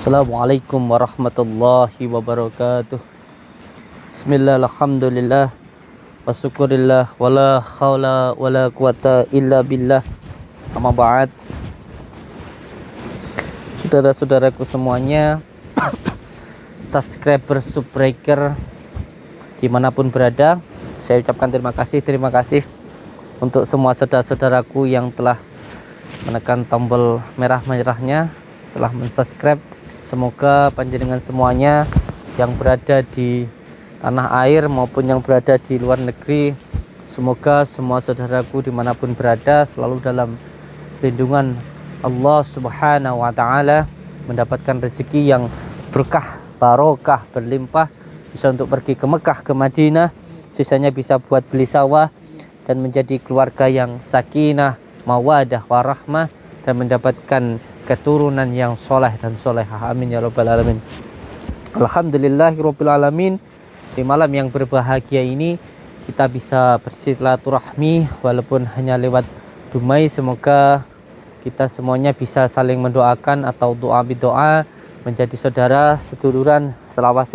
Assalamualaikum warahmatullahi wabarakatuh. Bismillah, alhamdulillah, wasyukurillah, wala khawla wala quwata illa billah. Amma ba'd. Saudara-saudaraku semuanya, subscriber, subbreaker dimanapun berada, saya ucapkan terima kasih untuk semua saudara-saudaraku yang telah menekan tombol merah-merahnya, telah mensubscribe. Semoga panjenengan semuanya yang berada di tanah air maupun yang berada di luar negeri, semoga semua saudaraku dimanapun berada selalu dalam lindungan Allah Subhanahu wa Ta'ala, mendapatkan rezeki yang berkah, barokah, berlimpah, bisa untuk pergi ke Mekah, ke Madinah, sisanya bisa buat beli sawah dan menjadi keluarga yang sakinah, mawadah, warahmah, dan mendapatkan keturunan yang soleh dan solehah. Amin ya rabbal alamin. Alhamdulillahirabbil alamin. Di malam yang berbahagia ini kita bisa bersilaturahmi walaupun hanya lewat dumai. Semoga kita semuanya bisa saling mendoakan atau doa bidoa, menjadi saudara seduluran, selawas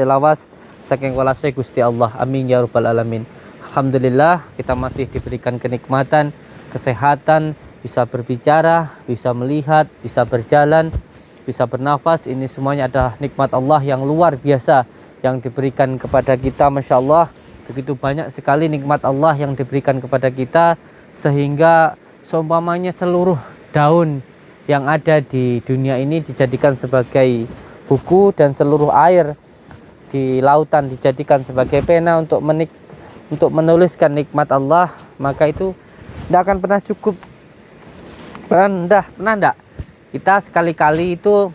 saking walase Gusti Allah. Amin ya rabbal alamin. Alhamdulillah kita masih diberikan kenikmatan, kesehatan, bisa berbicara, bisa melihat, bisa berjalan, bisa bernafas. Ini semuanya adalah nikmat Allah yang luar biasa yang diberikan kepada kita. Masya Allah, begitu banyak sekali nikmat Allah yang diberikan kepada kita, sehingga seumpamanya seluruh daun yang ada di dunia ini dijadikan sebagai buku, dan seluruh air di lautan dijadikan sebagai pena untuk menuliskan nikmat Allah, maka itu tidak akan pernah cukup. Pernah enggak kita sekali-kali itu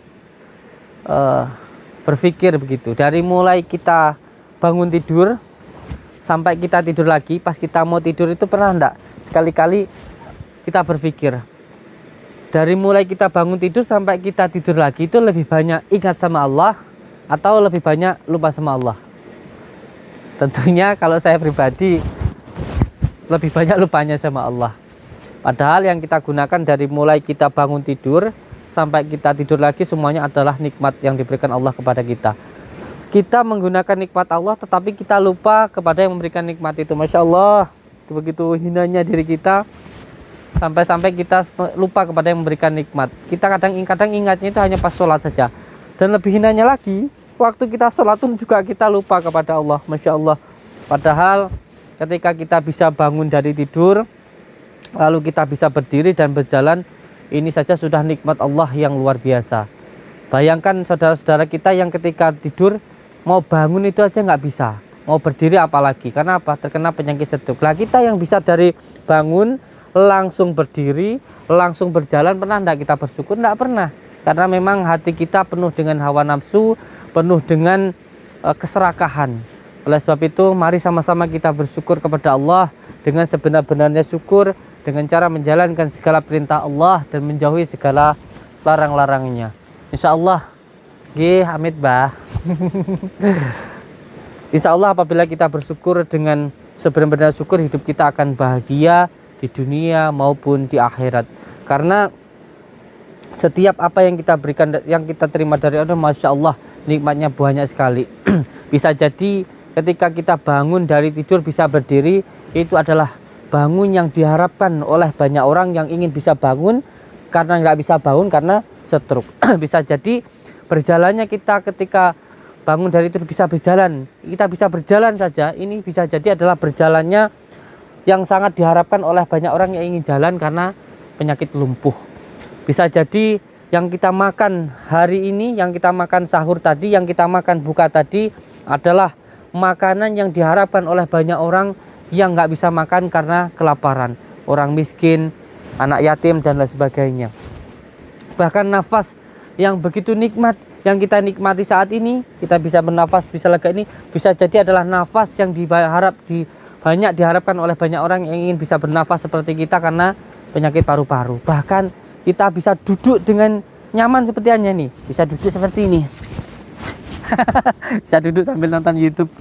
berpikir begitu, dari mulai kita bangun tidur sampai kita tidur lagi, pas kita mau tidur itu pernah enggak sekali-kali kita berpikir, dari mulai kita bangun tidur sampai kita tidur lagi itu lebih banyak ingat sama Allah atau lebih banyak lupa sama Allah? Tentunya kalau saya pribadi lebih banyak lupanya sama Allah. Padahal yang kita gunakan dari mulai kita bangun tidur sampai kita tidur lagi semuanya adalah nikmat yang diberikan Allah kepada kita. Kita menggunakan nikmat Allah tetapi kita lupa kepada yang memberikan nikmat itu. Masya Allah, begitu hinanya diri kita sampai-sampai kita lupa kepada yang memberikan nikmat. Kita kadang ingatnya itu hanya pas sholat saja. Dan lebih hinanya lagi, waktu kita sholat pun juga kita lupa kepada Allah. Masya Allah. Padahal ketika kita bisa bangun dari tidur, lalu kita bisa berdiri dan berjalan, ini saja sudah nikmat Allah yang luar biasa. Bayangkan saudara-saudara kita yang ketika tidur mau bangun itu aja nggak bisa, mau berdiri apalagi. Karena apa? Terkena penyakit stroke. Lah kita yang bisa dari bangun langsung berdiri, langsung berjalan, pernah enggak kita bersyukur? Enggak pernah. Karena memang hati kita penuh dengan hawa nafsu, penuh dengan keserakahan. Oleh sebab itu mari sama-sama kita bersyukur kepada Allah dengan sebenar-benarnya syukur, dengan cara menjalankan segala perintah Allah dan menjauhi segala larang-larangnya. Insya Allah, amit bah. Insya Allah apabila kita bersyukur dengan sebenar-benarnya syukur, hidup kita akan bahagia di dunia maupun di akhirat. Karena setiap apa yang kita berikan, yang kita terima dari Allah, Masya Allah, nikmatnya banyak sekali. Bisa jadi ketika kita bangun dari tidur bisa berdiri, itu adalah bangun yang diharapkan oleh banyak orang yang ingin bisa bangun karena nggak bisa bangun karena stroke. Bisa jadi berjalannya kita ketika bangun dari tidur bisa berjalan, kita bisa berjalan saja, ini bisa jadi adalah berjalannya yang sangat diharapkan oleh banyak orang yang ingin jalan karena penyakit lumpuh. Bisa jadi yang kita makan hari ini, yang kita makan sahur tadi, yang kita makan buka tadi adalah makanan yang diharapkan oleh banyak orang yang nggak bisa makan karena kelaparan, orang miskin, anak yatim, dan lain sebagainya. Bahkan nafas yang begitu nikmat yang kita nikmati saat ini, kita bisa bernafas, bisa lega, ini bisa jadi adalah nafas yang banyak diharapkan oleh banyak orang yang ingin bisa bernafas seperti kita karena penyakit paru-paru. Bahkan kita bisa duduk dengan nyaman seperti nih, bisa duduk seperti ini. Bisa duduk sambil nonton YouTube.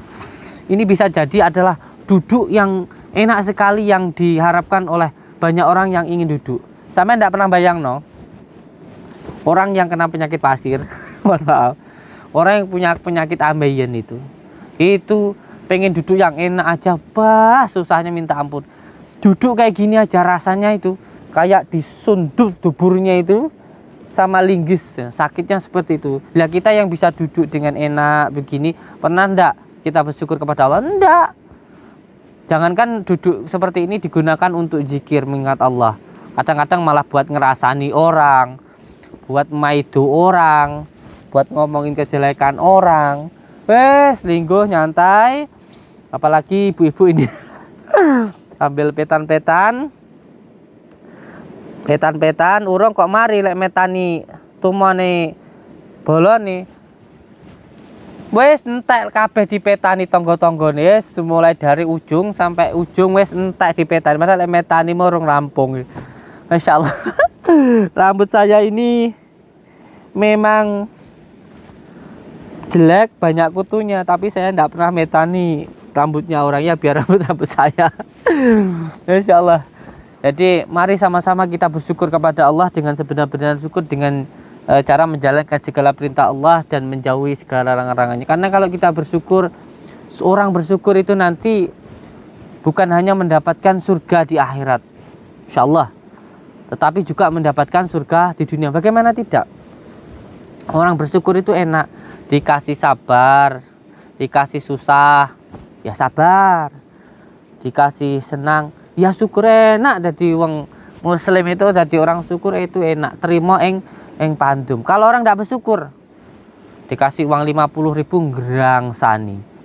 Ini bisa jadi adalah duduk yang enak sekali yang diharapkan oleh banyak orang yang ingin duduk. Sampai enggak pernah bayang no, orang yang kena penyakit pasir Mohon maaf. Orang yang punya penyakit ambeien itu pengen duduk yang enak aja, bah susahnya minta ampun. Duduk kayak gini aja rasanya itu kayak disundul duburnya itu sama linggis, sakitnya seperti itu. Lah kita yang bisa duduk dengan enak begini, pernah ndak kita bersyukur kepada Allah? Ndak. Jangankan duduk seperti ini digunakan untuk zikir mengingat Allah. Kadang-kadang malah buat ngerasani orang, buat maido orang, buat ngomongin kejelekan orang. Wes lingguh nyantai. Apalagi ibu-ibu ini sambil petan-petan urung kok mari lek metani tumone bolone. Wes entek kabeh dipetani tangga-tanggane, wis mulai dari ujung sampai ujung wis entek dipetani. Masa lek metani urung rampung. Masyaallah. Rambut saya ini memang jelek, banyak kutunya, tapi saya tidak pernah metani rambutnya orangnya biar rambut saya. Insya Allah. Jadi mari sama-sama kita bersyukur kepada Allah dengan sebenar-benar syukur, dengan cara menjalankan segala perintah Allah dan menjauhi segala larangan-larangannya. Karena kalau kita bersyukur, seorang bersyukur itu nanti bukan hanya mendapatkan surga di akhirat, insya Allah, tetapi juga mendapatkan surga di dunia. Bagaimana tidak? Orang bersyukur itu enak, dikasih sabar, dikasih susah, ya sabar, dikasih senang, ya syukur enak. Jadi wong muslim itu jadi orang syukur itu enak, terima eng pandum. Kalau orang tidak bersyukur, dikasih uang 50.000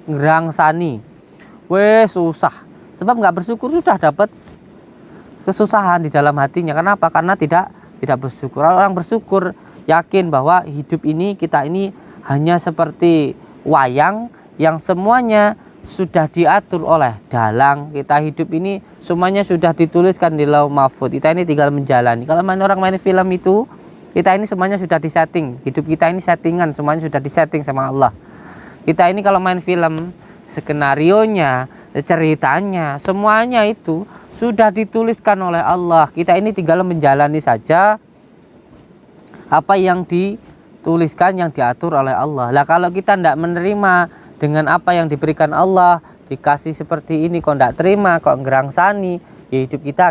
ngerangsani, wes susah. Sebab nggak bersyukur sudah dapat kesusahan di dalam hatinya. Kenapa? Karena tidak bersyukur. Kalau orang bersyukur, yakin bahwa hidup ini, kita ini hanya seperti wayang yang semuanya sudah diatur oleh dalang. Kita hidup ini semuanya sudah dituliskan di lauh mahfuz. Kita ini tinggal menjalani. Kalau orang main film itu, kita ini semuanya sudah disetting. Hidup kita ini settingan, semuanya sudah disetting sama Allah. Kita ini kalau main film, skenarionya, ceritanya, semuanya itu sudah dituliskan oleh Allah. Kita ini tinggal menjalani saja apa yang dituliskan, yang diatur oleh Allah. Lah kalau kita tidak menerima dengan apa yang diberikan Allah, dikasih seperti ini kok tidak terima, kok ngerangsani, ya hidup kita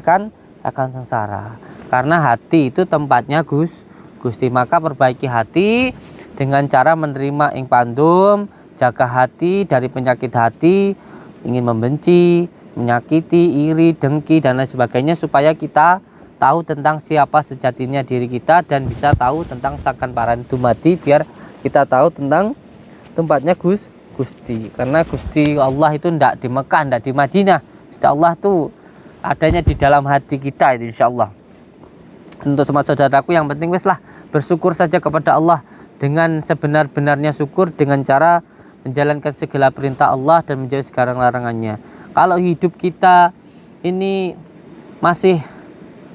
akan sengsara. Karena hati itu tempatnya Gusti. Maka perbaiki hati dengan cara menerima ing pandum, jaga hati dari penyakit hati, ingin membenci, menyakiti, iri, dengki dan lain sebagainya, supaya kita tahu tentang siapa sejatinya diri kita dan bisa tahu tentang sakan paran dumadi, biar kita tahu tentang tempatnya Gusti. Karena Gusti Allah itu tidak di Mekah, tidak di Madinah. Gusti Allah itu adanya di dalam hati kita itu, insya Allah. Untuk semua saudaraku, yang penting wes lah bersyukur saja kepada Allah dengan sebenar-benarnya syukur, dengan cara menjalankan segala perintah Allah dan menjauhi segala larangannya. Kalau hidup kita ini masih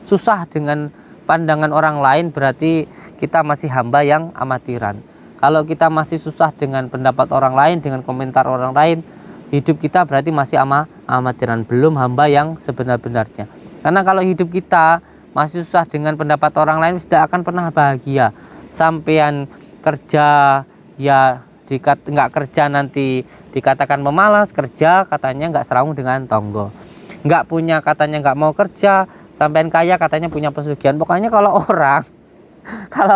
susah dengan pandangan orang lain, berarti kita masih hamba yang amatiran. Kalau kita masih susah dengan pendapat orang lain, dengan komentar orang lain, hidup kita berarti masih amatiran, belum hamba yang sebenar-benarnya. Karena kalau hidup kita masih susah dengan pendapat orang lain, tidak akan pernah bahagia. Sampean kerja, ya nggak kerja nanti dikatakan pemalas, kerja katanya nggak serang dengan tonggo, nggak punya katanya nggak mau kerja, sampean kaya katanya punya pesugihan. Pokoknya kalau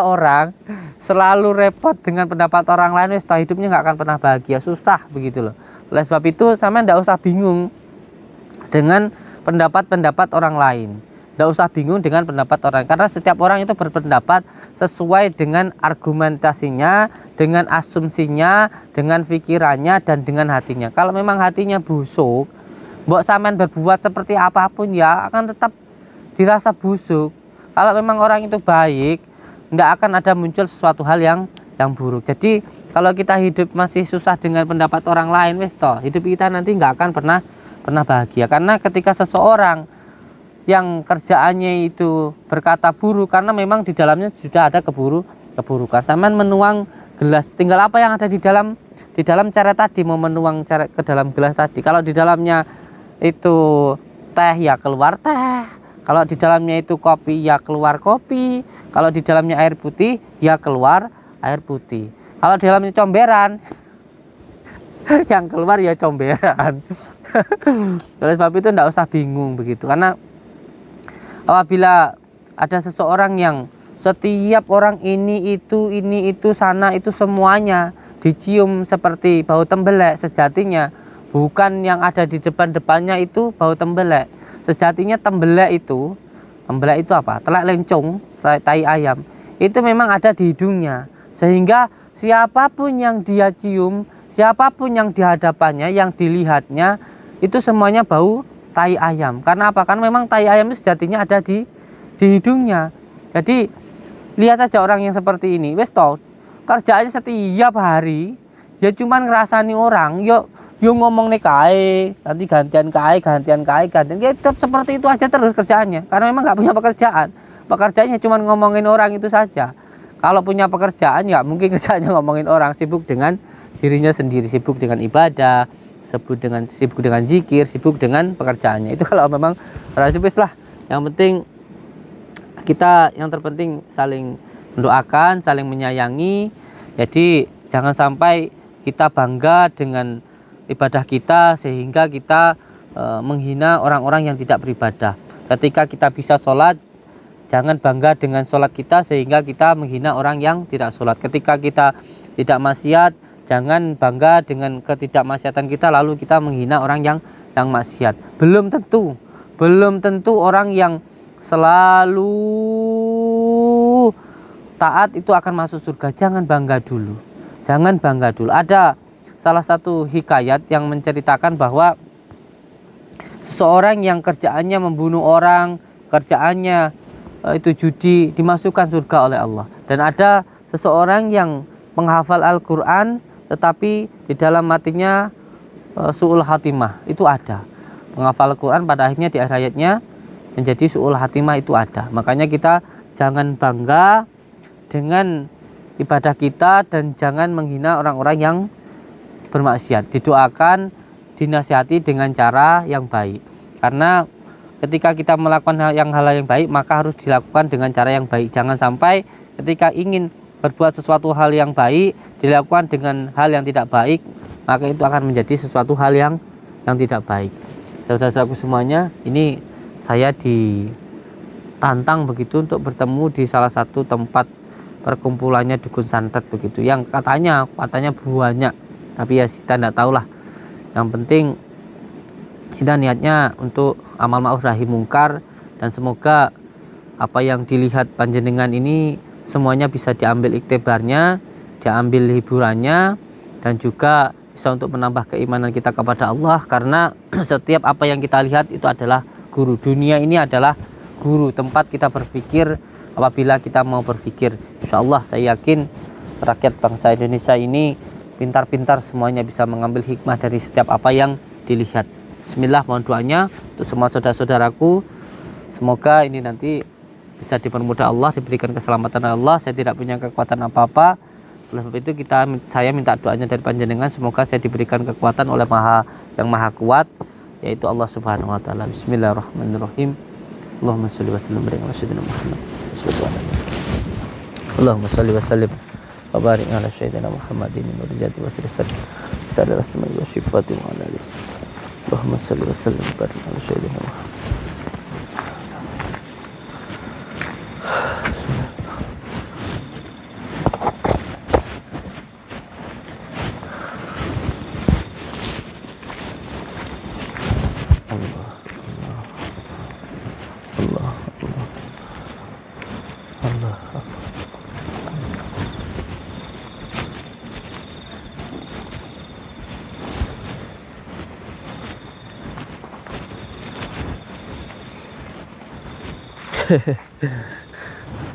orang selalu repot dengan pendapat orang lain, setelah hidupnya nggak akan pernah bahagia, susah begitu loh. Oleh sebab itu sampean nggak usah bingung dengan pendapat orang lain. Tidak usah bingung dengan pendapat orang, karena setiap orang itu berpendapat sesuai dengan argumentasinya, dengan asumsinya, dengan pikirannya, dan dengan hatinya. Kalau memang hatinya busuk, mbok sampean berbuat seperti apapun ya akan tetap dirasa busuk. Kalau memang orang itu baik, tidak akan ada muncul sesuatu hal yang buruk. Jadi kalau kita hidup masih susah dengan pendapat orang lain, wes toh hidup kita nanti nggak akan pernah bahagia. Karena ketika seseorang yang kerjaannya itu berkata buruk, karena memang di dalamnya sudah ada keburukan. Sampean menuang gelas, tinggal apa yang ada di dalam cara tadi, mau menuang cara ke dalam gelas tadi. Kalau di dalamnya itu teh, ya keluar teh. Kalau di dalamnya itu kopi, ya keluar kopi. Kalau di dalamnya air putih, ya keluar air putih. Kalau di dalamnya comberan, yang keluar ya comberan. Oleh sebab itu tidak usah bingung begitu, karena apabila ada seseorang yang setiap orang ini itu sana itu semuanya dicium seperti bau tembelek, sejatinya bukan yang ada di depannya itu bau tembelek. Sejatinya tembelek itu apa? Telek lencong, tai ayam. Itu memang ada di hidungnya. Sehingga siapapun yang dia cium, siapapun yang di hadapannya, yang dilihatnya itu semuanya bau tai ayam. Karena apa? Karena memang tai ayam itu sejatinya ada di hidungnya. Jadi lihat aja orang yang seperti ini, wes toh kerjaannya setiap hari ya cuman ngerasani orang, yo ngomong nih kae, nanti gantian ya tetap seperti itu aja terus kerjaannya, karena memang nggak punya pekerjaannya cuman ngomongin orang itu saja. Kalau punya pekerjaan ya mungkin kerjaannya ngomongin orang, sibuk dengan dirinya sendiri, sibuk dengan ibadah, sibuk dengan zikir, sibuk dengan pekerjaannya. Itu kalau memang rasibis lah. Yang penting kita, yang terpenting saling mendoakan, saling menyayangi. Jadi jangan sampai kita bangga dengan ibadah kita sehingga kita menghina orang-orang yang tidak beribadah. Ketika kita bisa sholat, jangan bangga dengan sholat kita sehingga kita menghina orang yang tidak sholat. Ketika kita tidak maksiat, jangan bangga dengan ketidakmaksiatan kita lalu kita menghina orang yang maksiat. Belum tentu orang yang selalu taat itu akan masuk surga. Jangan bangga dulu. Ada salah satu hikayat yang menceritakan bahwa seseorang yang kerjaannya membunuh orang, kerjaannya itu judi, dimasukkan surga oleh Allah. Dan ada seseorang yang menghafal Al-Quran tetapi di dalam matinya su'ul hatimah, itu ada. Menghafal Al-Quran pada akhirnya di akhir hayatnya menjadi su'ul hatimah, itu ada. Makanya kita jangan bangga dengan ibadah kita dan jangan menghina orang-orang yang bermaksiat. Didoakan, dinasihati dengan cara yang baik. Karena ketika kita melakukan hal yang baik, maka harus dilakukan dengan cara yang baik. Jangan sampai ketika ingin berbuat sesuatu hal yang baik dilakukan dengan hal yang tidak baik, maka itu akan menjadi sesuatu hal yang tidak baik. Saudara-saudaraku semuanya, ini saya ditantang begitu untuk bertemu di salah satu tempat perkumpulannya dukun santet begitu, yang katanya banyak, tapi ya kita tidak tahu lah. Yang penting kita niatnya untuk amal ma'ruf nahi mungkar, dan semoga apa yang dilihat panjenengan ini semuanya bisa diambil iktibarnya, diambil hiburannya, dan juga bisa untuk menambah keimanan kita kepada Allah. Karena setiap apa yang kita lihat itu adalah guru. Dunia ini adalah guru, tempat kita berpikir apabila kita mau berpikir. Insya Allah saya yakin rakyat bangsa Indonesia ini pintar-pintar semuanya bisa mengambil hikmah dari setiap apa yang dilihat. Bismillah, mohon doanya untuk semua saudara-saudaraku. Semoga ini nanti bisa dipermudah Allah, diberikan keselamatan Allah. Saya tidak punya kekuatan apa-apa. Oleh sebab itu saya minta doanya dari panjenengan, semoga saya diberikan kekuatan oleh yang maha kuat, yaitu Allah Subhanahu wa taala. Bismillahirrahmanirrahim. Allahumma shalli wa sallim ala sayyidina Muhammad. Allahumma shalli wa sallim wa barik ala sayyidina Muhammadin wa rijati wa sallam. Sadar asma wa sifati wa ala alihi. Allahumma shalli wa sallim wa barik ala sayyidina Muhammad.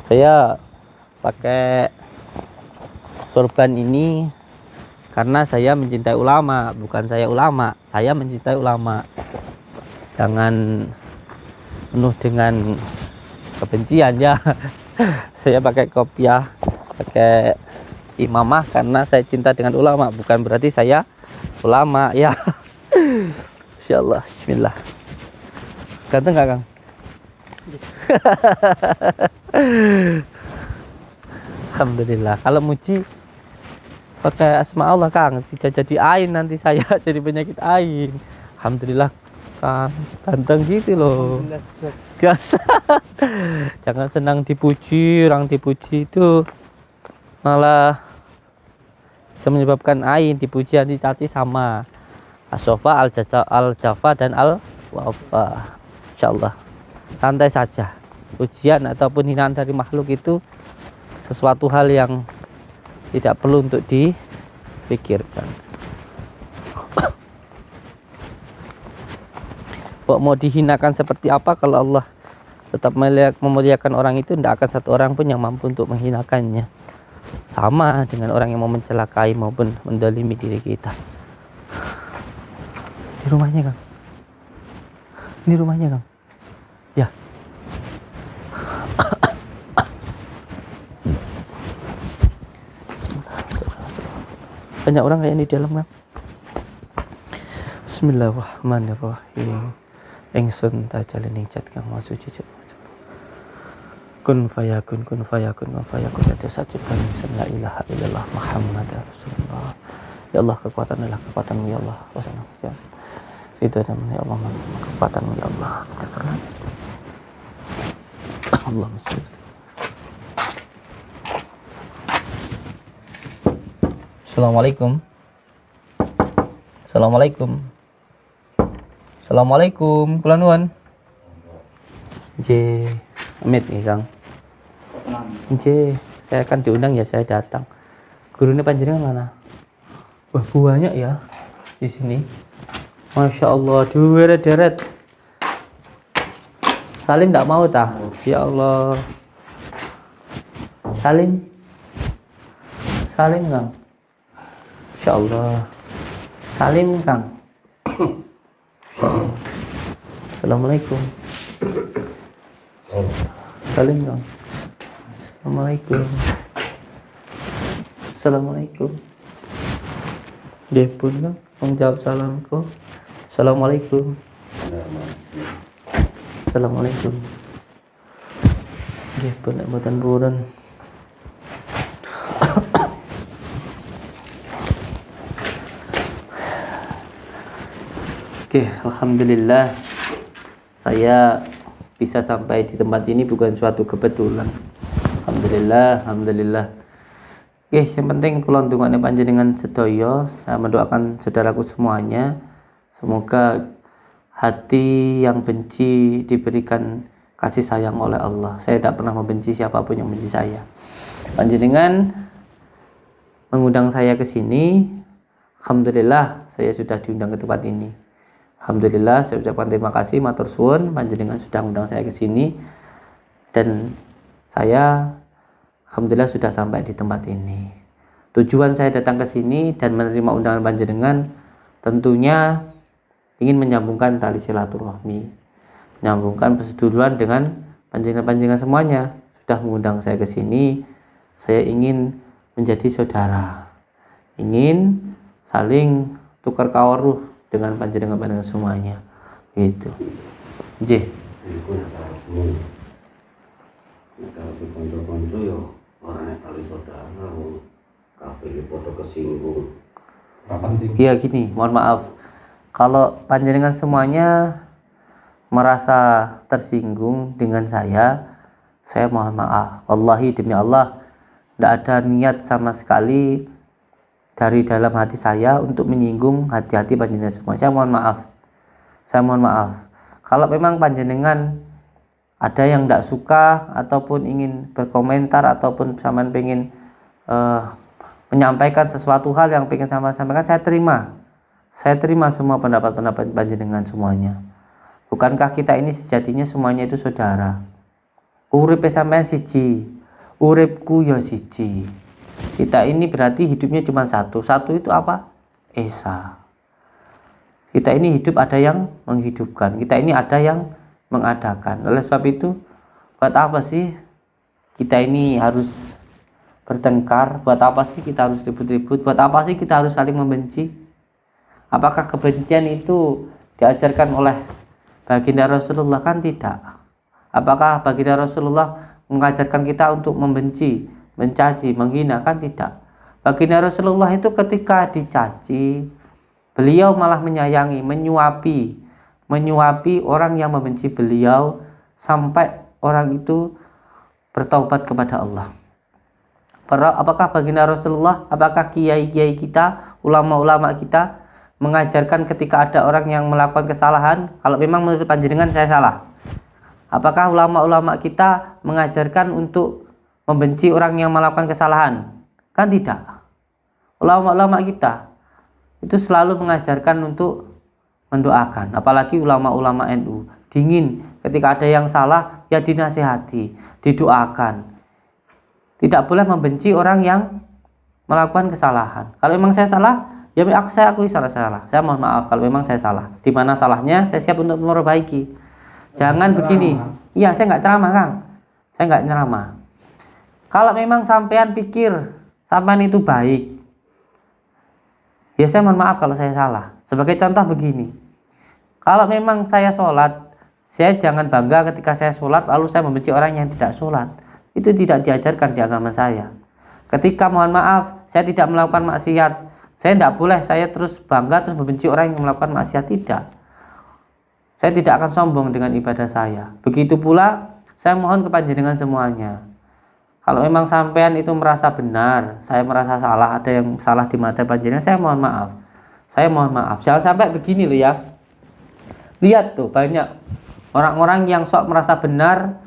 Saya pakai sorban ini karena saya mencintai ulama, bukan saya ulama, saya mencintai ulama. Jangan penuh dengan kebencian ya. Saya pakai kopiah, pakai imamah karena saya cinta dengan ulama, bukan berarti saya ulama ya. Insyaallah, bismillah. Ganteng gak, Kang? Alhamdulillah. Kalau muji pakai asma Allah Kang, bisa jadi ain nanti saya jadi penyakit ain. Alhamdulillah Kang, ganteng gitu loh. Biasa. Jangan senang dipuji, orang dipuji itu malah bisa menyebabkan ain, dipuji anti sama. As-Sofa, Al-Jafa dan Al-Wafa. Insyaallah santai saja. Ujian ataupun hinaan dari makhluk itu sesuatu hal yang tidak perlu untuk dipikirkan. Kok mau dihinakan seperti apa kalau Allah tetap memuliakan orang itu, tidak akan satu orang pun yang mampu untuk menghinakannya. Sama dengan orang yang mau mencelakai maupun mendolimi diri kita. Di rumahnya Kang. Ini rumahnya Kang. Ya. Banyak orang kayak ini di dalam Kang. Bismillahirrahmanirrahim. Ingsun tajalin ing kang maju jujur. Kun fayakun itu satu ingsun la ilaha illallah Muhammad Rasulullah. Ya Allah, kekuatan adalah kekuatanmu ya Allah. Ya. Itu namanya ya Allah, kekuatanmu ya Allah. Allahumma sholli. Assalamualaikum. Assalamualaikum. Assalamualaikum. Kula nuwun. J. Amit nih Kang. J. Saya akan diundang ya, saya datang. Gurunya panjenengan mana? Wah, banyak ya di sini. Masya Allah, deret-deret. Salim tidak mau tah? Ya Allah. Salim. Salim Kang. Insya Allah. Salim Kang. Assalamualaikum. Salim Kang. Assalamualaikum. Assalamualaikum. Dia pun Kang menjawab salamku. Assalamualaikum. Assalamualaikum. Dia pun nak buatan buron. Oke, alhamdulillah saya bisa sampai di tempat ini bukan suatu kebetulan. Alhamdulillah. Oke, yang penting kula ndongane panjenengan sedaya, saya mendoakan saudaraku semuanya, semoga hati yang benci diberikan kasih sayang oleh Allah. Saya tidak pernah membenci siapapun yang membenci saya. Panjenengan mengundang saya ke sini, alhamdulillah saya sudah diundang ke tempat ini. Alhamdulillah saya ucapkan terima kasih matur suwun panjenengan sudah mengundang saya ke sini, dan saya alhamdulillah sudah sampai di tempat ini. Tujuan saya datang ke sini dan menerima undangan panjenengan tentunya ingin menyambungkan tali silaturahmi, menyambungkan perseduluran dengan panjenengan semuanya. Sudah mengundang saya ke sini, saya ingin menjadi saudara, ingin saling tukar kawaruh dengan panjenengan semuanya, gitu. J. Kalau konco-konco ya orangnya kali saudara, kabeh foto kesinggung. Iya gini, mohon maaf. Kalau panjenengan semuanya merasa tersinggung dengan saya mohon maaf. Wallahi demi Allah, tidak ada niat sama sekali dari dalam hati saya untuk menyinggung hati-hati panjenengan semua. Saya mohon maaf. Kalau memang panjenengan ada yang tidak suka ataupun ingin berkomentar ataupun sampean pengen menyampaikan sesuatu hal yang pengen sama sampaikan, saya terima semua pendapat-pendapat panjenengan semuanya. Bukankah kita ini sejatinya semuanya itu saudara? Urip sampean siji, uripku ya siji. Kita ini berarti hidupnya cuma satu itu apa? Esa. Kita ini hidup ada yang menghidupkan, kita ini ada yang mengadakan. Oleh sebab itu, buat apa sih kita ini harus bertengkar? Buat apa sih kita harus ribut-ribut? Buat apa sih kita harus saling membenci? Apakah kebencian itu diajarkan oleh baginda Rasulullah? Kan tidak. Apakah baginda Rasulullah mengajarkan kita untuk membenci, mencaci, menghina, kan tidak. Baginda Rasulullah itu ketika dicaci, beliau malah menyayangi, menyuapi orang yang membenci beliau sampai orang itu bertaubat kepada Allah. Apakah baginda Rasulullah, apakah kiai-kiai kita, ulama-ulama kita mengajarkan ketika ada orang yang melakukan kesalahan, kalau memang menurut panjenengan saya salah, apakah ulama-ulama kita mengajarkan untuk membenci orang yang melakukan kesalahan? Kan tidak. Ulama-ulama kita itu selalu mengajarkan untuk mendoakan, apalagi ulama-ulama NU, dingin ketika ada yang salah ya dinasihati, didoakan. Tidak boleh membenci orang yang melakukan kesalahan. Kalau memang saya salah, ya saya akui salah. Saya mohon maaf kalau memang saya salah. Di mana salahnya, saya siap untuk memperbaiki. Jangan begini. Iya, saya nggak ceramah, Kang. Saya nggak ceramah. Kalau memang sampean pikir sampean itu baik, ya saya mohon maaf kalau saya salah. Sebagai contoh begini, kalau memang saya sholat, saya jangan bangga ketika saya sholat lalu saya membenci orang yang tidak sholat. Itu tidak diajarkan di agama saya. Ketika mohon maaf saya tidak melakukan maksiat, saya tidak boleh saya terus bangga terus membenci orang yang melakukan maksiat. Tidak. Saya tidak akan sombong dengan ibadah saya. Begitu pula saya mohon kepada jenengan semuanya, kalau memang sampean itu merasa benar, saya merasa salah, ada yang salah di mata panjenengan, saya mohon maaf. Saya mohon maaf. Jangan sampai begini loh ya. Lihat tuh banyak orang-orang yang sok merasa benar,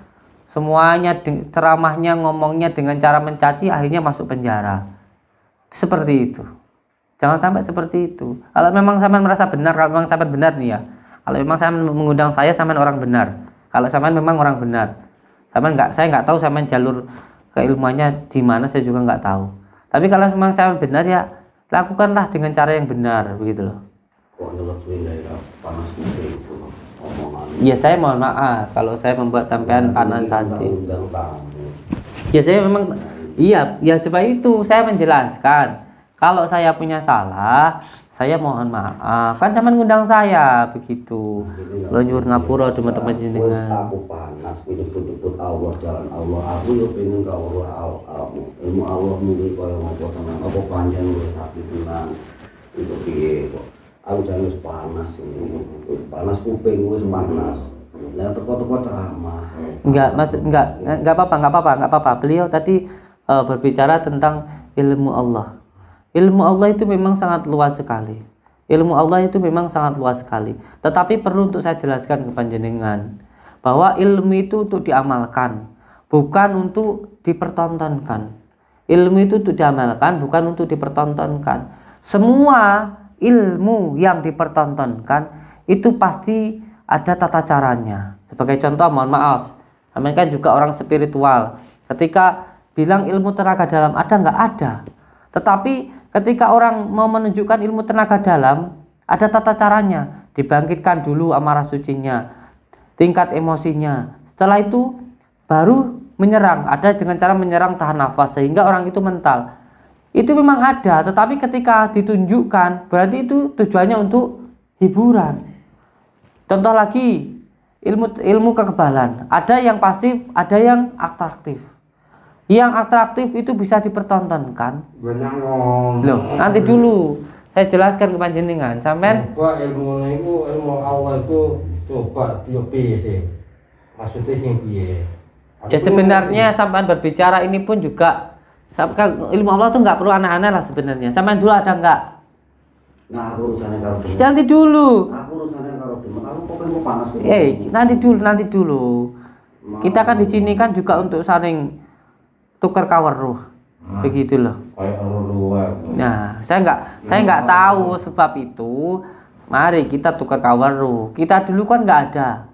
semuanya ceramahnya, ngomongnya dengan cara mencaci, akhirnya masuk penjara. Seperti itu. Jangan sampai seperti itu. Kalau memang sampean merasa benar, kalau memang sampean benar nih ya. Kalau memang sampean mengundang saya, sampean orang benar. Kalau sampean memang orang benar. Saya nggak tahu sampean jalur keilmuannya di mana, saya juga nggak tahu. Tapi kalau memang sampean benar ya lakukanlah dengan cara yang benar, begitu loh. Ya saya mohon maaf kalau saya membuat sampean panas hati. Ya saya memang ya seperti itu, saya menjelaskan. Kalau saya punya salah, saya mohon maaf. Kan sampean ngundang saya begitu. Lo nyuwun ngapura teman-teman jenengan. Aku panas, nyebut-nyebut Allah, jalan Allah. Aku yo pengen ka Allah, ilmu Allah mungkin koyo ngopo tenan. Apa panjang wis sapi tenan. Itu piye kok. Aku jangan panas kuping wis panas. Lah teko-teko ceramah. Enggak apa-apa. Beliau tadi berbicara tentang ilmu Allah. Ilmu Allah itu memang sangat luas sekali. Tetapi perlu untuk saya jelaskan kepada jenengan bahwa ilmu itu untuk diamalkan, bukan untuk dipertontonkan. Semua ilmu yang dipertontonkan itu pasti ada tata caranya. Sebagai contoh, mohon maaf, kami kan juga orang spiritual. Ketika bilang ilmu tenaga dalam ada nggak ada. Tetapi ketika orang mau menunjukkan ilmu tenaga dalam, ada tata caranya. Dibangkitkan dulu amarah sucinya, tingkat emosinya. Setelah itu baru menyerang. Ada dengan cara menyerang tahan nafas sehingga orang itu mental. Itu memang ada, tetapi ketika ditunjukkan berarti itu tujuannya untuk hiburan. Contoh lagi, ilmu kekebalan. Ada yang pasif, ada yang atraktif. Yang atraktif itu bisa dipertontonkan. Loh, nanti dulu saya jelaskan ke panjenengan. Sampean ilmu Allah itu coba piye sih? Maksudnya sing piye? Ya sebenarnya sampean berbicara ini pun juga ilmu Allah tuh nggak perlu aneh-aneh lah sebenarnya. Sampean dulu ada nggak? Nah, aku urusannya karo temen. Nanti dulu. Aku urusannya karo temen. Aku pokoknya mau panas. Nanti dulu. Kita kan di sini kan juga untuk saling tukar kaweruh, begitu loh. Nah, saya nggak tahu sebab itu. Mari kita tukar kaweruh. Kita dulu kan nggak ada.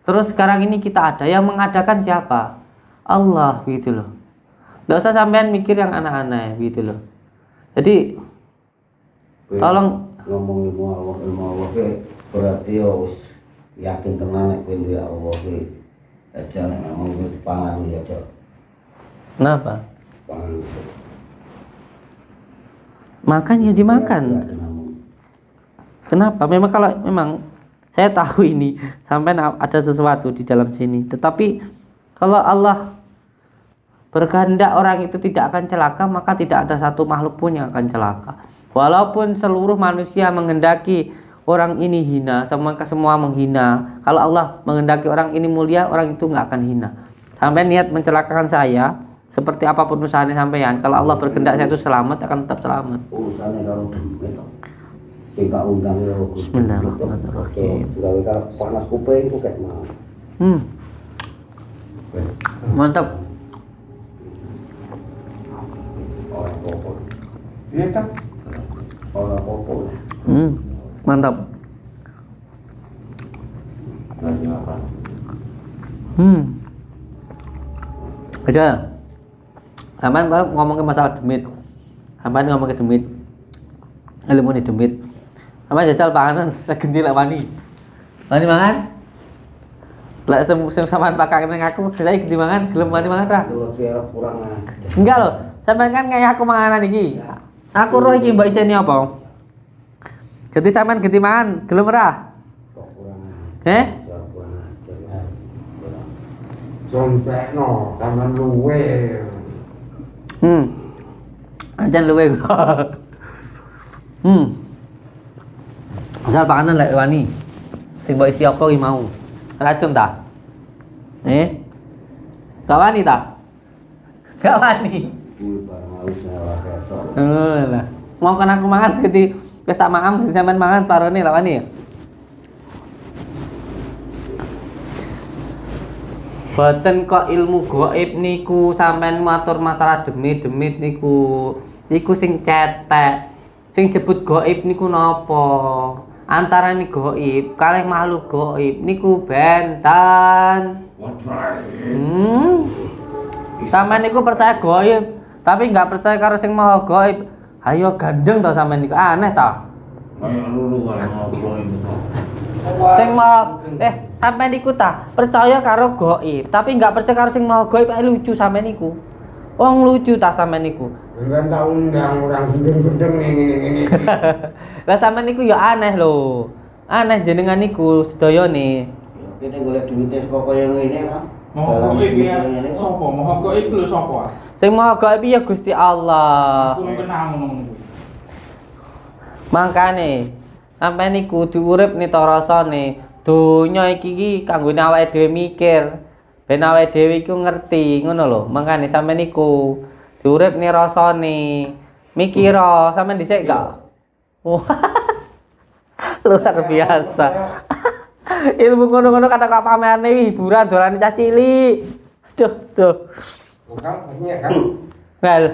Terus sekarang ini kita ada. Yang mengadakan siapa? Allah, begitu loh. Nggak usah sampean mikir yang aneh-aneh, begitu loh. Jadi tolong ngomong ilmu Allah berarti harus yakin tenan nek kowe duwe Allah ki. Aja nek ngomong kuwi pangan ya, Cok. Kenapa? Makan ya dimakan. Kenapa? Memang kalau memang saya tahu ini sampai ada sesuatu di dalam sini. Tetapi kalau Allah berkehendak orang itu tidak akan celaka, maka tidak ada satu makhluk pun yang akan celaka. Walaupun seluruh manusia menghendaki orang ini hina, semua menghina, kalau Allah menghendaki orang ini mulia, orang itu nggak akan hina. Sampai niat mencelakakan saya, seperti apapun usahanya sampean, kalau Allah berkehendak saya itu selamat, akan tetap selamat. Usahanya kalau itu tinggal undang ya. Bismillahirrahmanirrahim. Gawe panas kuping ku kayak mau. Mantap. Orang popo. Iya kan? Orang popo. Mantap. Lagi apa? Aja. Aman ngomong ke masalah demit. Aman ngomong ke demit. Ilmu ni demit. Aman jajal panganan genti lek wani. Wani mangan? Lek sing sampean pakake ning aku, saya genti mangan, gelem wani mangan ra? Kalau biar kurang aja. Enggak loh. Sampean kan kayak aku manganan iki. Aku roh iki mbak iseni apa? Genti sampean genti mangan, gelem ra? Kok kurang aja. Kurang aja. Contekno sampean luwe. Ajan luwe. Asal panganan lek wani. Sing mbok isi apa ki mau? Racun ta? Gak wani ta? Gak wani. Kuwi barang halus nyawa ketok. Lah. Mau kan aku mangan gede wis tak mangan sampean mangan separone lek wani. Boten kok ilmu gaib niku sampean matur masalah demit-demit niku. Iku sing cetek. Sing jebut gaib niku napa? Antarane gaib kalih makhluk gaib niku benten. Sampeyan niku percaya gaib, tapi nggak percaya karo sing maha gaib. Ayo gandeng to sampeyan niku aneh ta? Kayak lulu kalau gaib. Sing maha sampeyan niku ta percaya karo gaib, tapi nggak percaya karo sing maha gaib. Lucu sampeyan niku. Wong lucu ta sampeyan niku. Kan tak undang orang gendeng-gendeng ngene. Lah sampeyan niku ya aneh lho. Aneh jenengan niku sedayane. Kene golek duwite saka kaya ngene, Pak. Mau gaib ya sapa? Mau gaib lho sapa? Sing maha gaib ya Gusti Allah. Kurang kenal ngono kuwi. Mangkane sampeyan niku diurip nih ta rasane. Donya iki kanggone awake dhewe mikir. Ben awake dhewe iku ngerti ngono lho. Mangkane sampeyan niku diurip nih rasane. Mikira sampeyan dhisik gak? Wah. Luar biasa. Ilmu ngono-ngono kata kok pamerane hiburan dolane cah cilik. Duh. Bukan banyak kan? Well.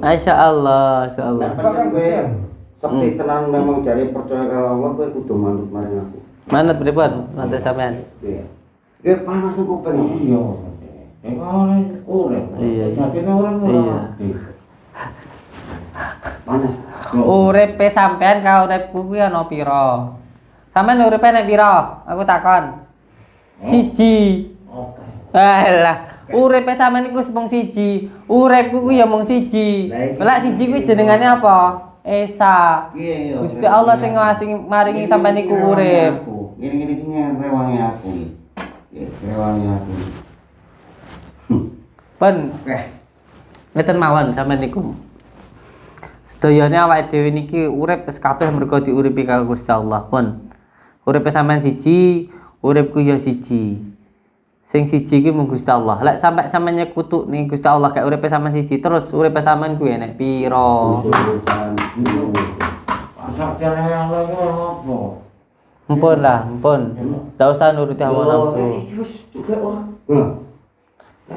Masya Allah, Masya Allah. Kan ben. Tapi tenan memang cari percaya kalau Allah kowe kudu manut maring aku. Manut pripun? Manut sampean. Iya. Ya panas kuping. Iya. Iya. Jadi orang Iya. panas. Uripe sampean ka uripku kuwi ana pira? Sampeyan uripe nek pira? Aku takon. Siji. Oke. Alah, uripe sampean iku mung siji. Uripku kuwi ya mung siji. Lah siji kuwi jenengane apa? Esa. Gusti Allah sing maringi sampean iku urip. Gini iki rewangi aku iki. Rewangi aku. Pun. Ngeten mawon sampean niku. Sedayane awake dhewe niki urip wis kabeh mergo diuripi karo Gusti Allah. Pun. Uripe sampean siji, uripku ya siji. Sing siji iki mung Gusti Allah. Lek sampe sampean nyekutuk ning Gusti Allah kayak uripe sampean siji, terus uripe sampean kuwi enek pira? Asak jane Allah ku opo? Mumpun lah, mumpun. Ndak usah nuruti hawa nafsu.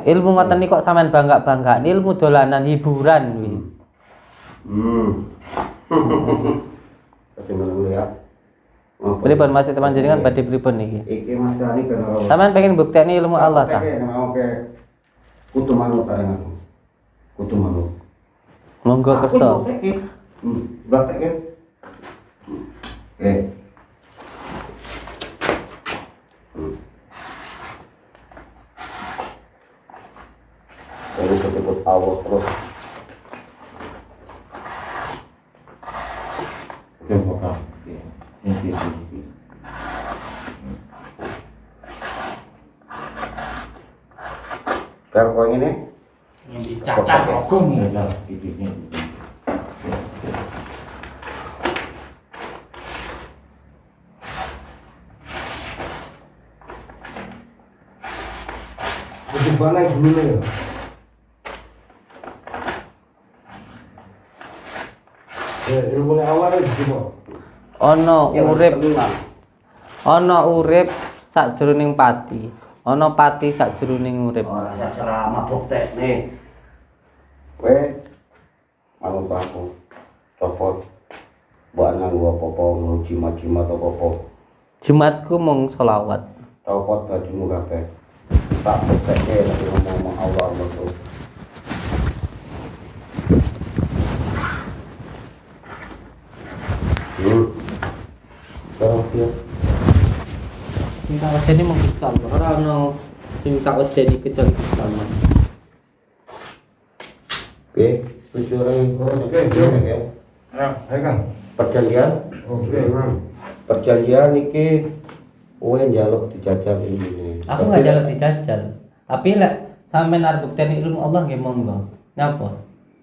Ilmu ngoten niku kok sampean bangga-bangga. Ilmu dolanan hiburan kuwi. Bagaimana dulu ya? Pripun Mas teman jenengan badhe pripun niki? Iki Mas Dani karo Sampeyan pengen buktekne ilmu Allah ta? Oke. Kudu manut bareng aku. Kudu manut. Monggo kersa. Baktekke. Oke. Terus keteput Allah terus. Oke, buka. Biar kau ini. Yang dicacat rogong. Nah, ini. Bagaimana dulu ya? Ilmu Allah itu gimana? Ana urip sakjroning pati, ana pati sakjroning urip. Ora sacara mabuk teknik. Kowe manut aku. Copot. Mbok nang apa-apa jimat-jimat apa-apa. Jumatku mung selawat. Copot bajumu kabeh. Tak buktekne lagi ngomong Allah terus. Terus ya. Sing tak wedeni mung Islam, ora ono sing tak wedeni kecuali Islam. Oke, tujuan Oke, ya. Ya, Ayo Kang. Perjanjian. oke. Perjanjian iki kowe njaluk dijajal ini. Aku nggak jalan dijajal, tapi lek sampean arep bukteni ilmu Allah nggih monggo. Napa?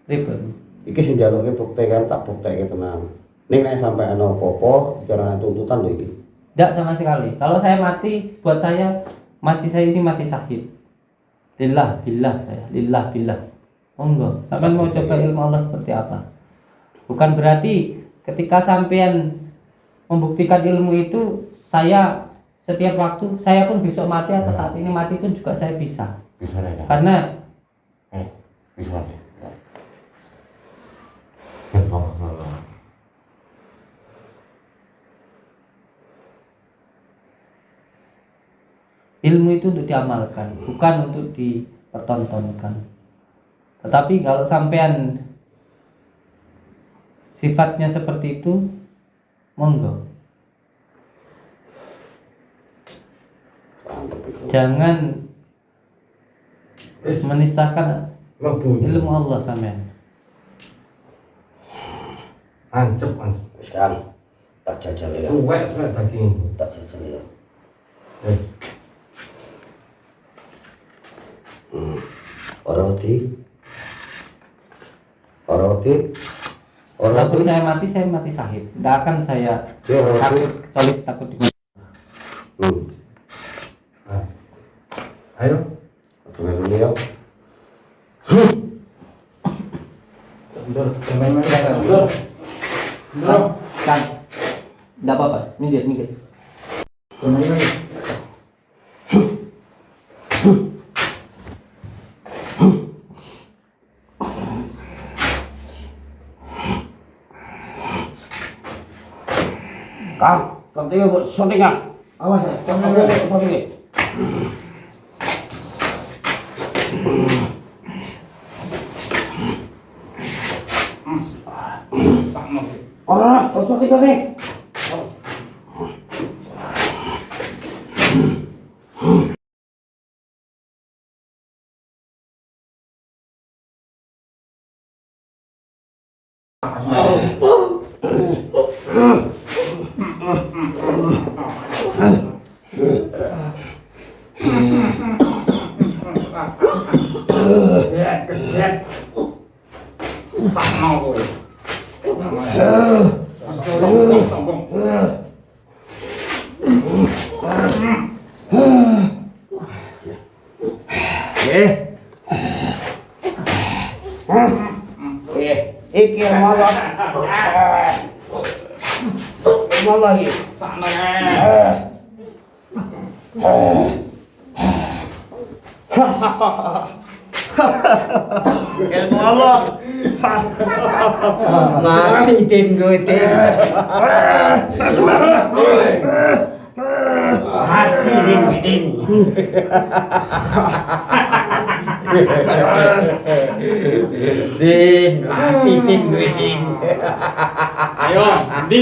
Pripun? Iki sing njaluke bukti kan tak bukteke tenan. Ning nek sampai ana apa-apa bicara tuntutan lho iki. Tidak sama sekali. Kalau saya mati, buat saya mati saya ini mati syahid. Lillah billah saya, lillah billah. Monggo. Sampean mau coba ilmu Allah seperti apa? Bukan berarti ketika sampean membuktikan ilmu itu saya setiap waktu saya pun besok mati atau saat ini mati pun juga saya bisa. Bisa ya. Karena Bisa. ilmu itu untuk diamalkan, bukan untuk dipertontonkan. Tetapi kalau sampean sifatnya seperti itu, monggo. Jangan menistakan ilmu Allah sampean. Ancep. Sekarang tak jajal ya. Suwek daging. Tak jajal ya. Orang mati. Walaupun saya mati syahid. Tidak akan saya takut di Ayo. Dulu ya. Kan, tidak apa-apa. Minggir. Kang, pentingnya buat syutingan. Awas ya, jangan ada syutingnya. Orang, syuting nih. Sombong. Iki malah. Malah iki. Sana. Ilmu Allah. Mati tim gue tim. Hati din. Din, mati tim gue tim. Ayo, di.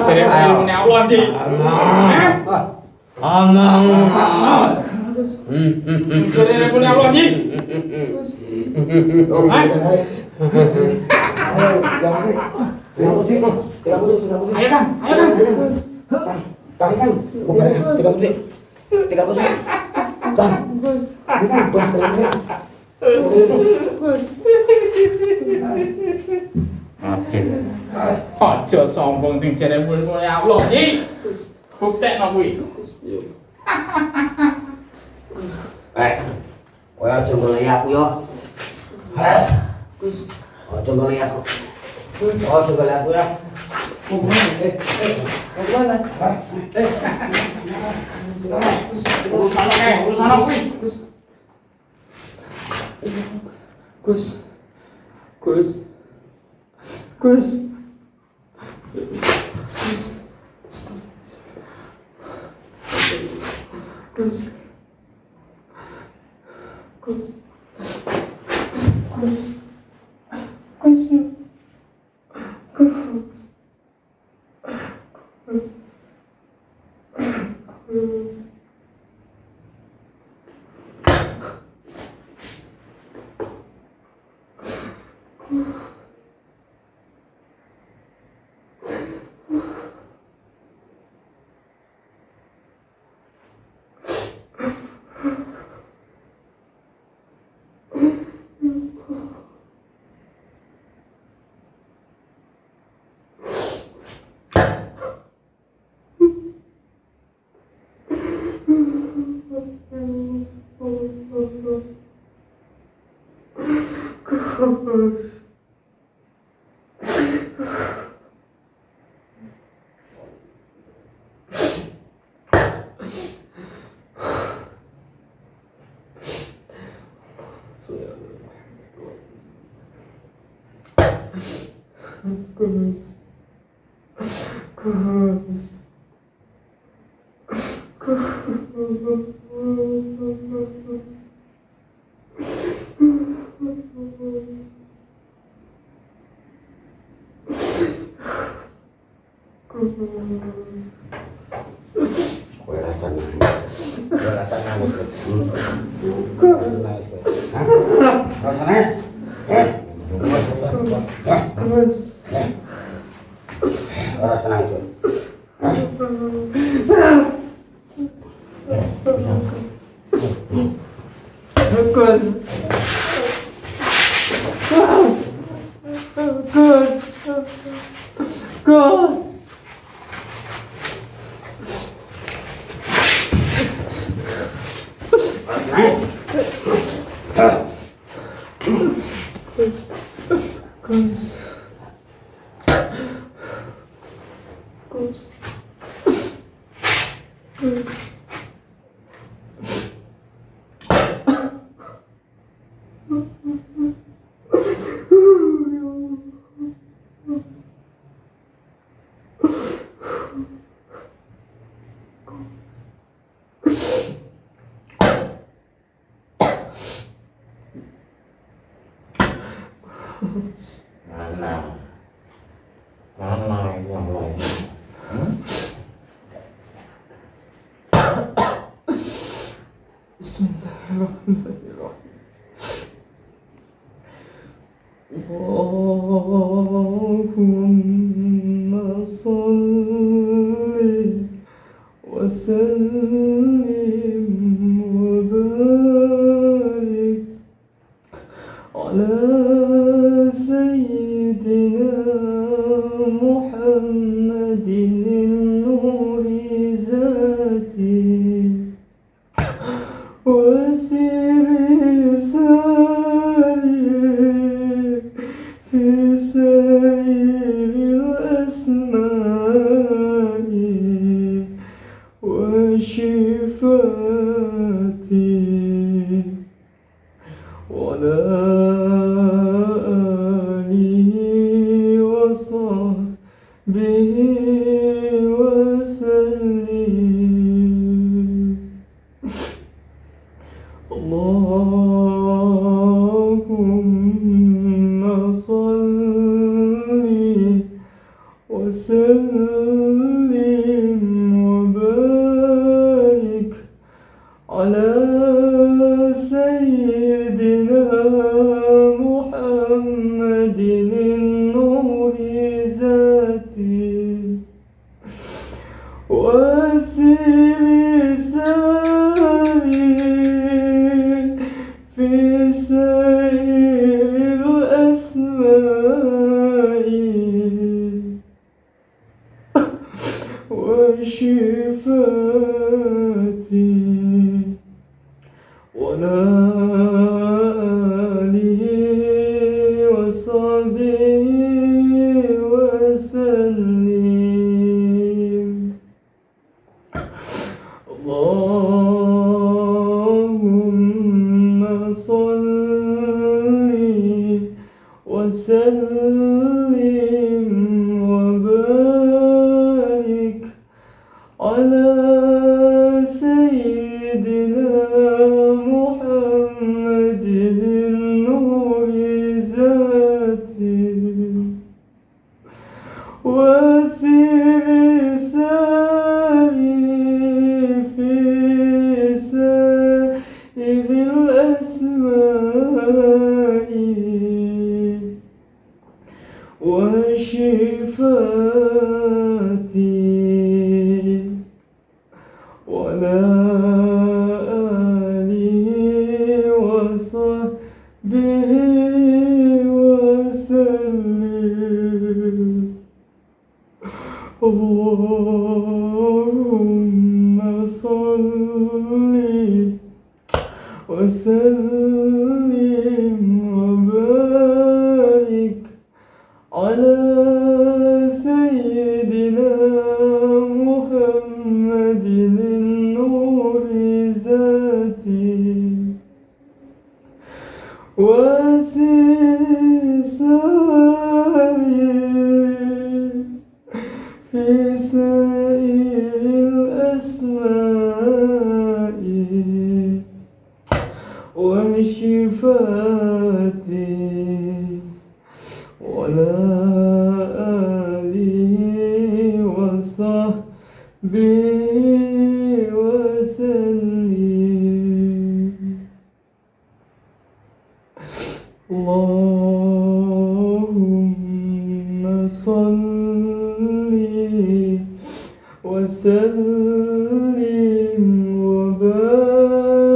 Cari ilmunya Allah di. Omong. Cari ilmunya Allah di. Ayo kan. Tiga puluh. Aja sombong sing jare murid-murid Allah iki. Buktekno kuwi. Kowe aja golek aku yo. Aja golek aku. Aja golek aku ya. Urusan apa kuwi? Allahumma salli wa sallim wa barik ala sayyidina Muhammadin nuri zati wa sirri sari fi sairi al-asma'i wa shifati wa la alihi wa sahbihi wa sallim. Allahumma salli wa sallim wa barik ala sayyidina Muhammadin nuri zati wa sirri sari في سائر الأسماء وشفاتي ولا آله وصحبه وسلم اللهم صل وسلم وبارك على سيدنا محمد النور ذاته وسر ساري في سائر الأسماء وشفاتي ولا آله وصحبه وسلم اللهم صل وسلم وبارك على سيدنا محمد النور ذاته وسر ساري في سائر الأسماء وشفاتي ولا آله وصحبه وسلم اللهم صل وسلم وبارك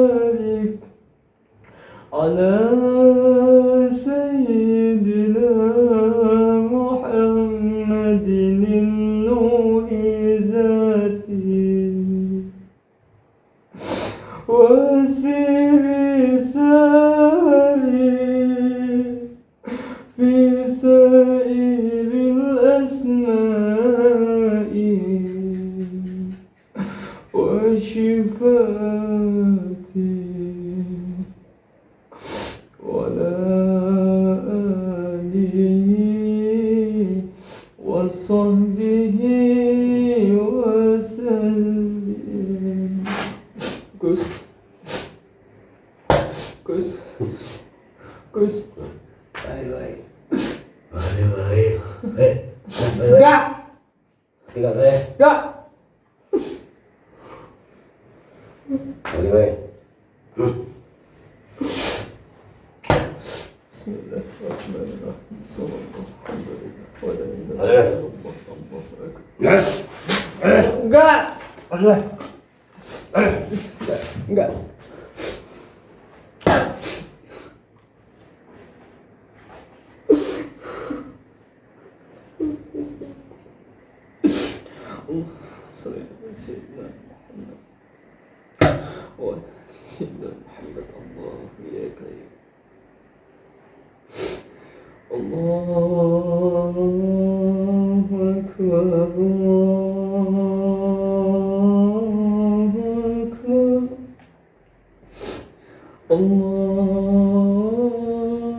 على سيدنا محمد النور ذاته وسر ساري في سائر الأسماء وشفاتي ولا آله وصحبه وسلم. Gus, Gus, Gus. Baik. Baik. Enggak, Tinggal deh. enggak. Baik. Bismillahirrahmanirrahim. Sallallahu alaihi wa sallam. Enggak. Enggak. سيدنا محمد وسيدنا محمد الله يا كريم الله أكبر الله أكبر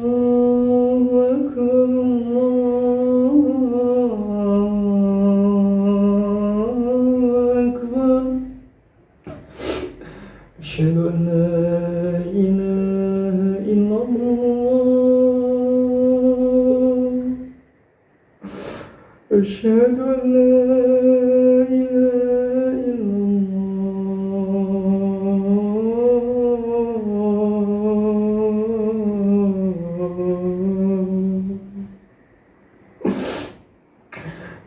الله أكبر الله أكبر أشهد أن لا إله إلا الله أشهد أن لا إله إلا الله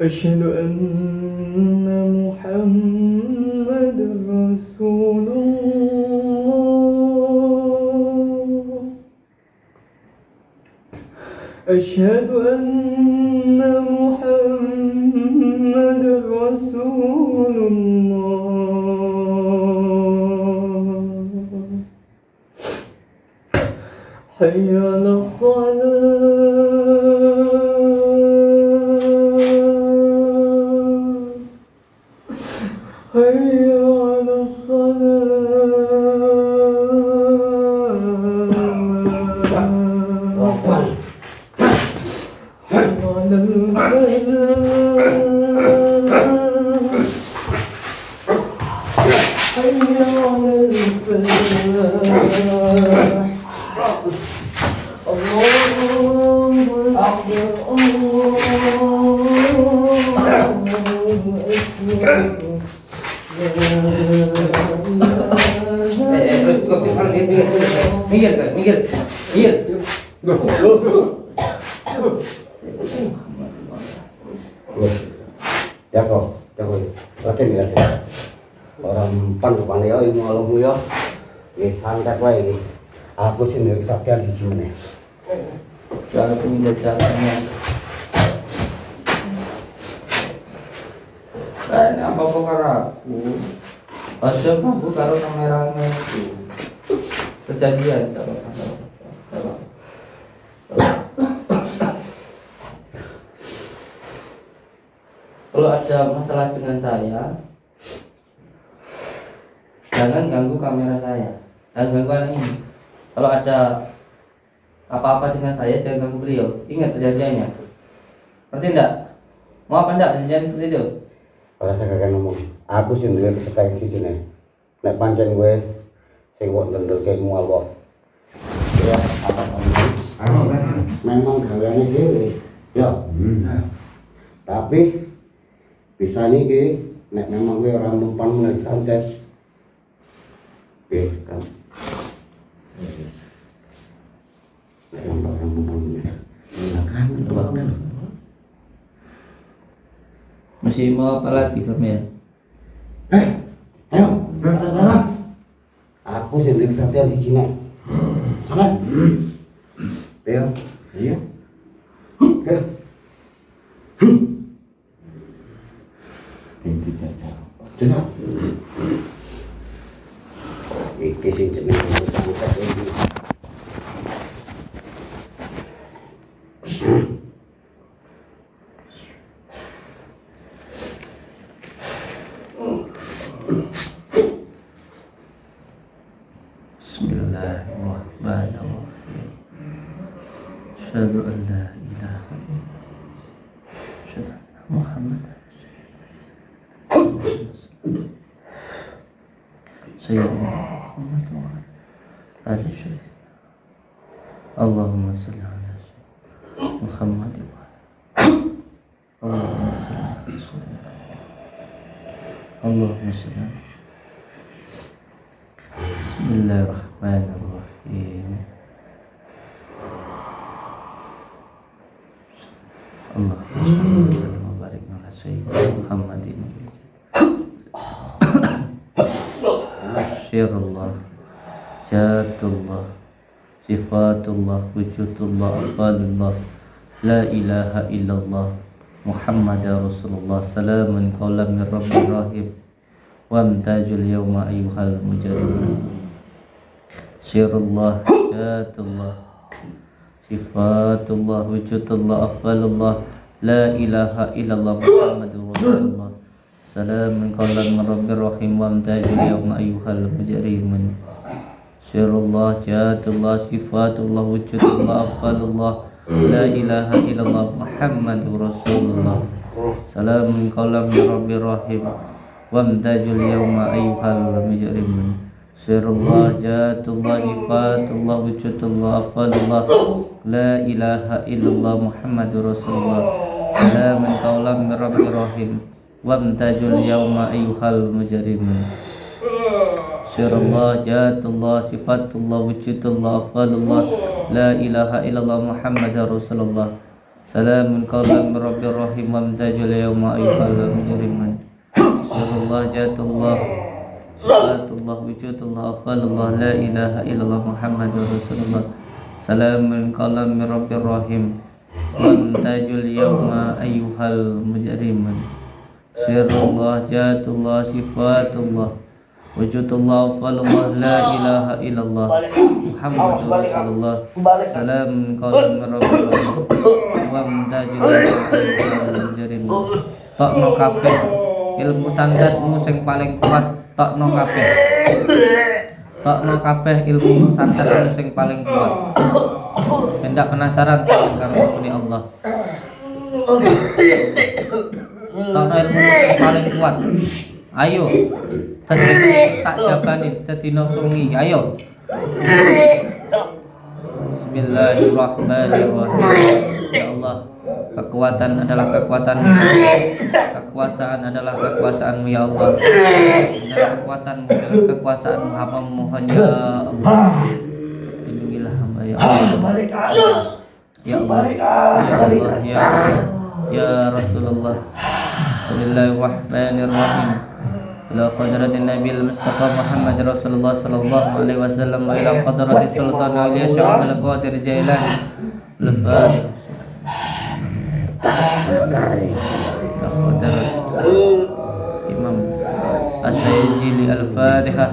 أشهد أن محمد رسول الله أشهد أن محمد رسول الله حي على الصلاة حي على الصلاة حي على الفلاح حي على الفلاح الله أكبر الله Jago, latih ya. Orang pan kepala ya, ilmu alammu ya. Santet wae iki. Aku sing ndek kesaktian siji meneh. Cara penginjak jalannya. Ini apa-apa karo aku. Aja mampu karo rame-rame itu. Kejadian kalau kalau ada masalah dengan saya, jangan ganggu kamera saya, jangan ganggu anak ini. Kalau ada apa-apa dengan saya, jangan ganggu beliau. Ingat perjanjiannya. Ngerti enggak? Mau apa enggak perjanjian seperti itu? Ora saya kagak ngomong. Aku sing duwe kesekai siji ne. Nek pancen kowe sing kok ndelok mual kok. Ya, apa memang gaweane dhewe. Ya. Tapi bisa niki nek memang kowe ora numpan meneh santet. Oke, kan. Nek memang ora numpan meneh. Masih mau apa lagi Sormel? Ayo, berangkat. Aku sing duwe kesaktian di sini. Sana. Ayo. Iya. Ayo. Tidak. Iki sing jenenge buta iki. Bismillahirrahmanirrahim. Asyhadu an la ilaha illallah. Asyhadu anna Muhammadan Sayyidina Muhammad wa ala alihi. Allahumma shalli ala Muhammad wa Allahumma shalli ala Allahumma shalli. Bismillahirrahmanirrahim. Allahumma shalli wa barik ala Sayyidina Muhammadin. Syirullah, Jatullah, Sifatullah, Wujudullah, Afalullah, La ilaha illallah, Muhammad Rasulullah. Salamun qawlan min Rabbir Rahim. Wamtajul yawma ayyuhal mujahidun. Syirullah, Jatullah, Sifatullah, Wujudullah, Afalullah, La ilaha illallah, Muhammad Rasulullah. Salamun qawlan min Rabbir Rahim. Wamtajul yawma ayyuhal mujrimun. Syirullah, Jatullah, Sifatullah, Wujudullah, Afalullah, La ilaha illallah, Muhammadur Rasulullah. Salamun qawlan min Rabbir Rahim. Wamtajul yawma ayyuhal mujrimun. Syirullah, Jatullah, Sifatullah, Wujudullah, Afalullah, La ilaha illallah, Muhammadur Rasulullah. Salamun qawlan min Rabbir Rahim. Wamtajul yawma ayyuhal mujrimun. Syirullah, Jatullah, Sifatullah, Wujudullah, Afalullah, La ilaha illallah, Muhammadar Rasulullah. Salamun qawlan min Rabbir Rahim. Wamtajul yawma ayyuhal mujrimun. Syirullah, Jatullah, Sifatullah, Wujudullah, Afalullah, La ilaha illallah, Muhammadar Rasulullah. Salamun qawlan min Rabbir Rahim. wamtajul yawma ayyuhal mujrimun. Sirrullah, jatullah, sifatullah, wujudullah, falullah, la ilaha illallah, Muhammadur Rasulullah, salam qaumin rabbil wamtajul yawma mujrimun. Tokno kabeh ilmu sandatmu sing paling kuat, tokno kabeh. Tokno kabeh ilmu sandatmu sing paling kuat. Hendak penasaran karena ini Allah. Tokno ilmu sing paling kuat. Ayo. Tak jabani tadino sungi. Ayo. Bismillahirrahmanirrahim. Ya Allah, kekuatan adalah kekuatan, kekuasaan adalah kekuasaanmu ya Allah, dan kekuatanmu adalah kekuasaanmu. Hamba mohon ya Allah, lindungilah hamba ya Allah, ya Allah, ya Allah, ya Rasulullah. Bismillahirrahmanirrahim. Ila qadratin Nabil Mustafa Muhammad Rasulullah sallallahu alaihi wasallam wa ila qadratis Sultan Ali Syekh Abdul Qadir Jailani. Al-Fatihah. Imam As-Sayyidi Al-Fatihah.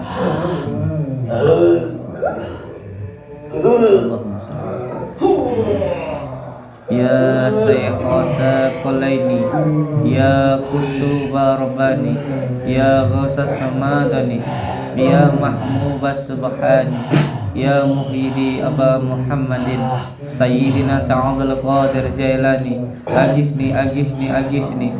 Allahumma salli. Ya Sayyikhasa Qulaini, Ya Kutuba Rabbani, Ya Ghawsas Samadani, Ya Mahmubas Subhani, Ya Muhidi Aba Muhammadin, Sayyidina Sa'adul Qadir Jailani. Agisni, agisni, agisni,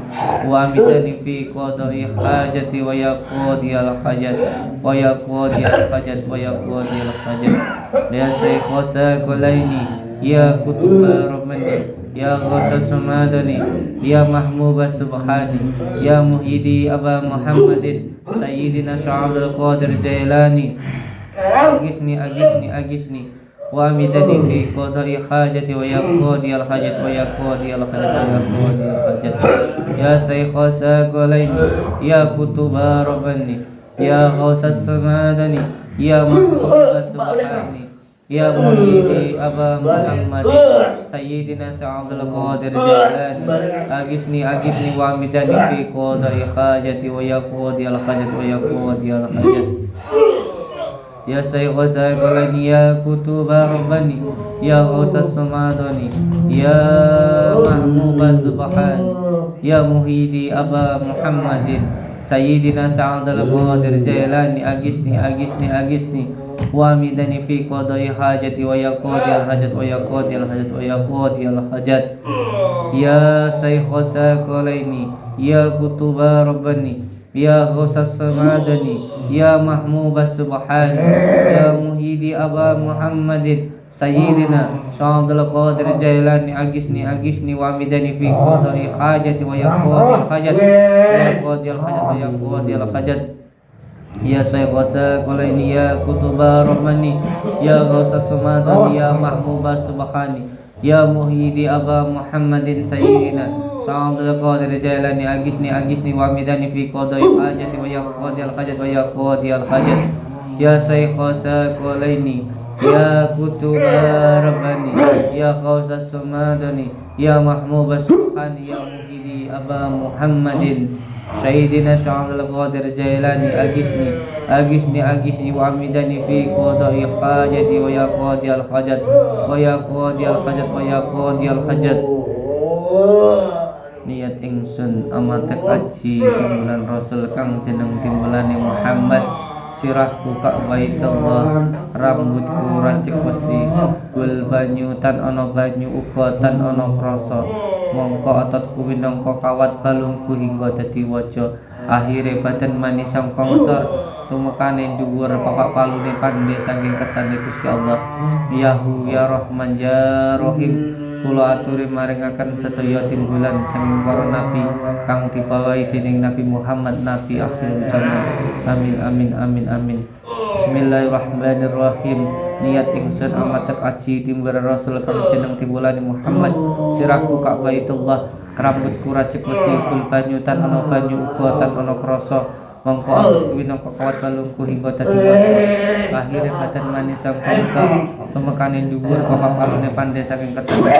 wa amitani fi qadai hajati wa yaqadi al-hajat, wa yaqadi al-hajat, wa yaqadi al-hajat. Ya Sayyikhasa Qulaini, Ya Kutuba Rabbani, Ya Ghawsas Samadani, Ya Mahmubas Subhani, Ya Muhidi Aba Muhammadin, Sayyidina Sa'adul Qadir Jailani. Agisni, agisni, agisni, wa amitani fi qadai hajati wa yaqadi al-hajat, wa yaqadi al-hajat, wa yaqadi al-hajat. Ya Sayyikhasa Qulaini, Ya Kutuba Rabbani, Ya Ghawsas Samadani, Ya Mahmubas Subhani, Ya Muhidi Aba Muhammadin, Sayyidina Sa'adul Qadir Jailani. Agisni, agisni, wa amitani fi qadai hajati wa yaqadi al-hajat, wa yaqadi al-hajat. Ya Sayyikhasa Qulaini, Ya Kutuba Rabbani, Ya Ghawsas Samadani, Ya Mahmubas Subhani, Ya Muhidi Aba Muhammadin, Sayyidina Sa'adul Qadir Jailani. Agisni, agisni, agisni, wa amidani fi qadai hajati wa yaqadi al-hajat, wa yaqadi al-hajat, wa yaqadi al-hajat. Ya Sayyikhasa Qulaini, Ya Kutuba Rabbani, Ya Ghawsas Samadani, Ya Mahmubas Subhani, Ya Muhidi Aba Muhammadin, Sayyidina Sa'adul Qadir Jailani. Agisni, agisni, wa amidani fi qadai hajati wa yaqadi al-hajat, wa yaqadi al-hajat, wa yaqadi al-hajat. Ya Sayyikhasa Qulaini, Ya Kutuba Rabbani, Ya Ghawsas Samadani, Ya Mahmubas Subhani, Ya Muhidi Aba Muhammadin, Sayyidina Sa'adul Qadir Jailani. Agisni, agisni, wa amidani fi qadai hajati wa yaqadi al-hajat, wa yaqadi al-hajat. Ya Sayyikhasa Qulaini, Ya Kutuba Rabbani, Ya Ghawsas Samadani, Ya Mahmubas Subhani, Ya Muhidi Aba Muhammadin, Sayyidina Sa'adul Qadir Jailani. Agisni, agisni, agisni, wa amidani fi qadai hajati wa yaqadi al-hajat, wa yaqadi al-hajat, wa yaqadi al-hajat. Niat ingsun amatek aji timbulan Rasul kang jeneng timbulane Muhammad. Sirahku kak baitullah, rambutku racik besi, gul banyu tan ono banyu uga tan ono krasa. Mongko ototku minangka kawat balungku hingga dadi waja. Akhire badan manis sang pangsor, tumekane dhuwur papak palune pandhe saking kesane Gusti Allah. Yahu ya Rahman ya Rahim, kula aturi maringaken sedaya timbulan saking para nabi kang dibawahi dening Nabi Muhammad, nabi akhir zaman. Amin amin amin amin. Bismillahirrahmanirrahim. Niat ingsun amatek aji timbulan Rasul kang jeneng timbulane Muhammad. Sirahku kak baitullah, rambutku racik besi, kul banyu tan ono banyu uga tan ono krasa. Mongko aku minangka kawat balungku hingga dadi waja. Akhire badan manis sang pangsor, tumekane dhuwur papak palune pandhe saking kesane.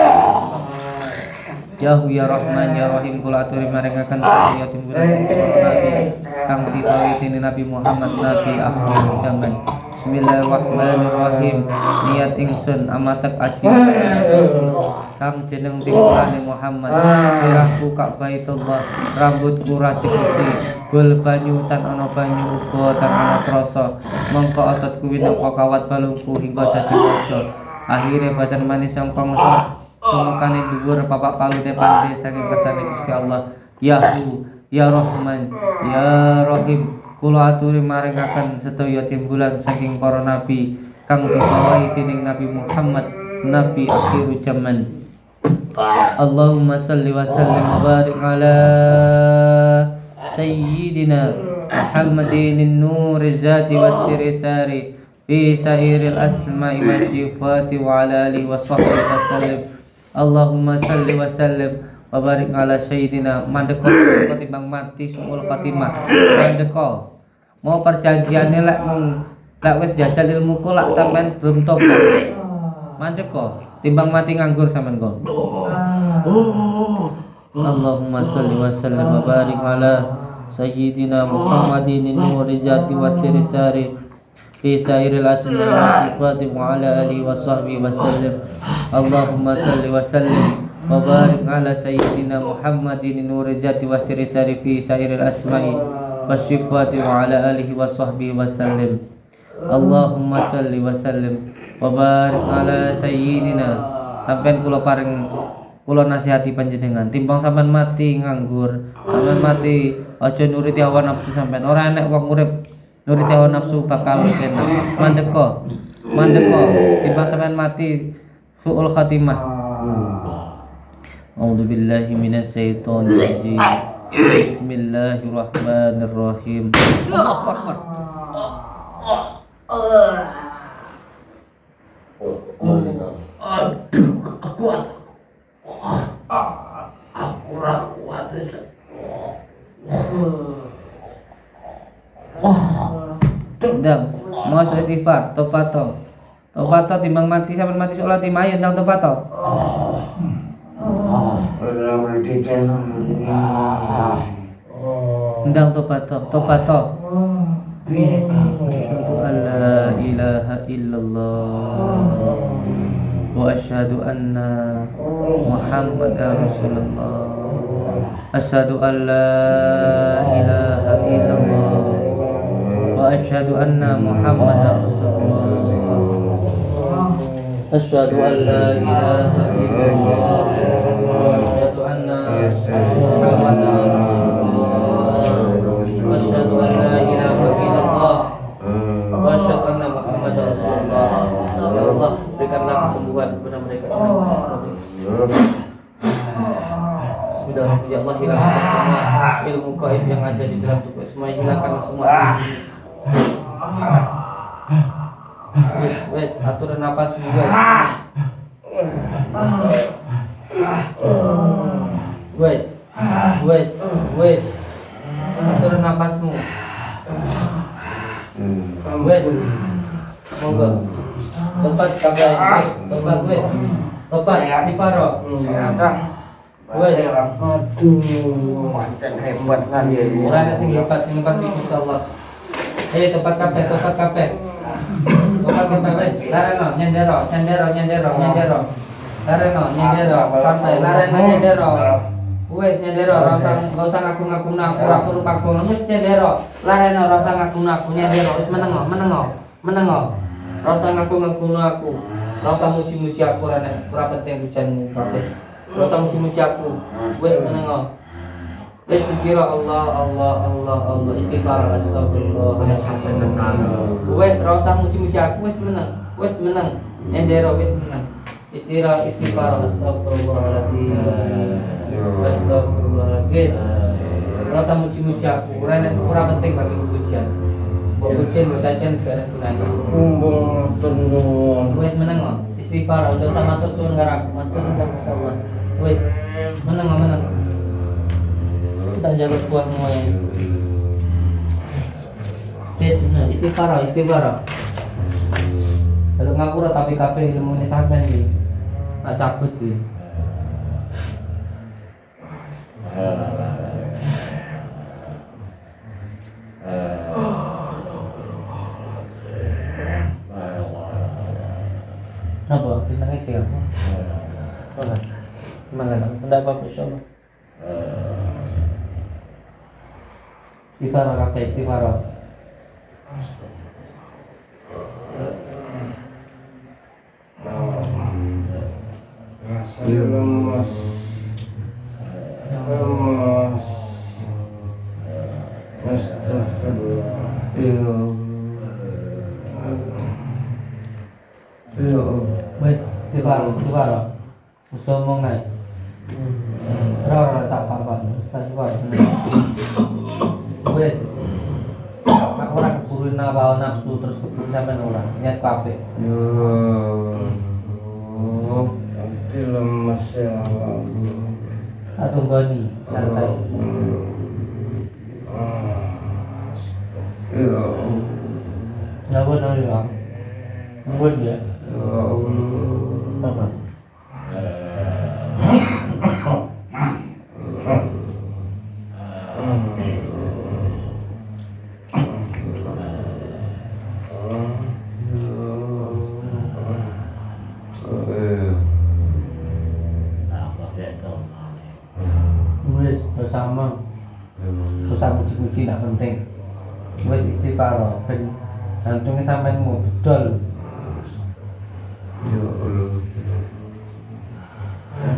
Yahu ya Rahman ya Rahim kula aturi maringaken sedaya timbulan Nabi kang ditawitini Nabi Muhammad Nabi akhir zaman. Bismillahirrahmanirrahim. Niat ingsun amatek aji kang jeneng timbulane Muhammad. Sirahku kak Baitullah, rambutku rajik besi, bol banyu tan ana banyu uga tan ana krasa. Mongko ototku winangka kawat balungku hingga dadi raja. Akhire badan manis yang pangsa tumekane dhuwur papak palune pande saking kersane Gusti Allah. Yahu ya Rahman ya Rahim kula aturi maringaken sedaya timbulan saking para nabi kang dibawahi dening Nabi Muhammad Nabi akhir zaman. Allahumma salli wa sallim wa barik ala sayyidina Muhammadin an-nuri zati wa sirri sari fi sairil asma'i wa sifati wa ala alihi wa sahbihi wa sallim. Allahumma salli wa sallim wa barik ala sayyidina. Mandeko ketimbang mati suul khatimah. Mandeko mau perjanjiannya lek wis jajal ilmuku lak sampean belum tobat. Mandeko timbang mati nganggur sampean kok. Allahumma salli wa sallim wa barik ala sayyidina Muhammadin nuri zati wa sirri sari fi sairil asma'i wa sifati wa ala alihi wa sahbihi wa sallim. Allahumma salli wa sallim wa barik ala sayyidina Muhammadin nuri zati wa sirri sari fi sairil asma'i wa sifati wa ala alihi wa sahbihi wa sallim. Allahumma salli wa sallim wa barik ala sayyidina. Sampeyan kula paring kula nasihati panjenengan timbang sampean mati nganggur, sampean mati aja nuruti hawa nafsu sampean. Ora enek wong urip nuruti hawa nafsu bakal enak. Mandeko timbang sampean mati suul khatimah. A'udzu billahi minasy syaithanir rajim. Bismillahirrahmanirrahim. Allahu akbar. Ndang, mau istighfar, tobato timbang mati sampean mati sholat timayu ndang tobato. Ndang tobato. Asyhadu an la ilaha illallah wa asyhadu anna Muhammadar Rasulullah. Asyhadu an la ilaha illallah wa asyhadu anna Muhammadar Rasulullah. Asyhadu an la ilaha illallah wa asyhadu anna Muhammadar Rasulullah. Asyhadu an la ilaha illallah wa asyhadu anna Muhammadar Rasulullah. Ya Allah, berikanlah kesembuhan kepada mereka. Bismillahirrahmanirrahim. Ya Allah, hilangkan semua ilmu gaib yang ada di dalam tubuh. Semua hilangkan semua. Wes, atur nafas juga. Wes. Atur nafasmu. Wes. Monggo. Tempat kabeh. Tempat wes. Tempat diparo. Wes. Aduh, mancen hebat kan ya. Ora ana sing hebat Gusti Allah. Tempat kabeh. Tempat kabeh wes. Lareno nyendero. Lareno nyendero. Santai lareno nyendero. Wes nyendero rasa ngaku-ngaku ora perlu pakon. Wes nyendero. Lareno rasa ngaku-ngaku nyendero. Wes menengo. Rasa ngaku-ngaku aku. Rasa muji-muji aku ora penting hujanmu kabeh. Rasa muji-muji aku. Wes menengo. Wes zikir Allah istighfar astagfirullah. Wes rasa muji-muji aku wes meneng. Nyendero wes meneng. Istighfar astagfirullahaladzim. Astagfirullahaladzim. Rasa muji-muji aku ora penting bagi pujian. Pujian sajen gak ada gunanya. Wes meneng. Istighfar udah sama setun karo aku. Matur Allah. Wes meneng. Tak jaga buahmu ya. Istighfar. Kalau ngapura tapi kabeh ilmu ini sampean iki. Tak cabut iki. Napa? Bisa nangis ya? Mana? Mana? Ada apa insyaallah? Istighfar apa istighfar? lemas, lemas, astagfirullah. Wes, istighfar. Usah ngomong naik. Ora tak apa-apa. Istighfar. Wes. Aku ora keburu nafsu terus keburu sampean ora. Niat kabeh. Hati lemas ya Allah. Atau goni santai. Nggak benar ya. Buat ya. Apa? Wes bersama. Susah muji-muji tidak penting. Wes istighfar. Ben jantungnya sampai mau bedol.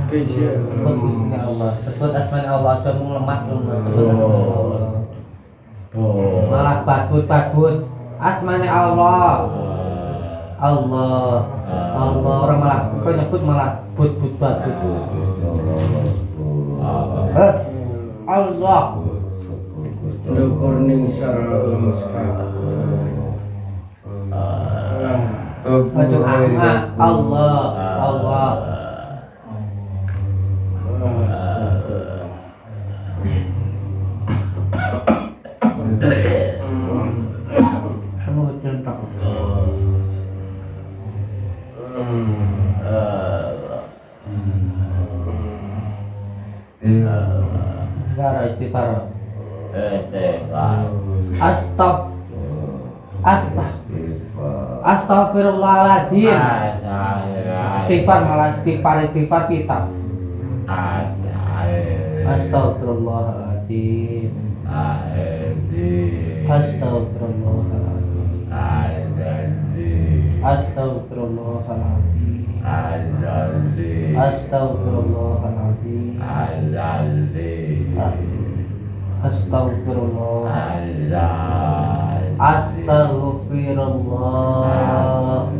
Sebut bismillah Allah, sebut asma Allah, kamu lemas. Sebut asma Allah. Malah badut asmane Allah. Allah orang malah kok nyebut malah badut. Allah. Dukurning sarwa lemas Baju Allah. Kamu centang. Istighfar. Astagfirullahaladzim. Istighfar malah istighfar kita. Astagfirullahaladzim. Astagfirullahaladzim. Astagfirullahaladzim. Astagfirullahaladzim. Astagfirullahaladzim. Astagfirullahaladzim.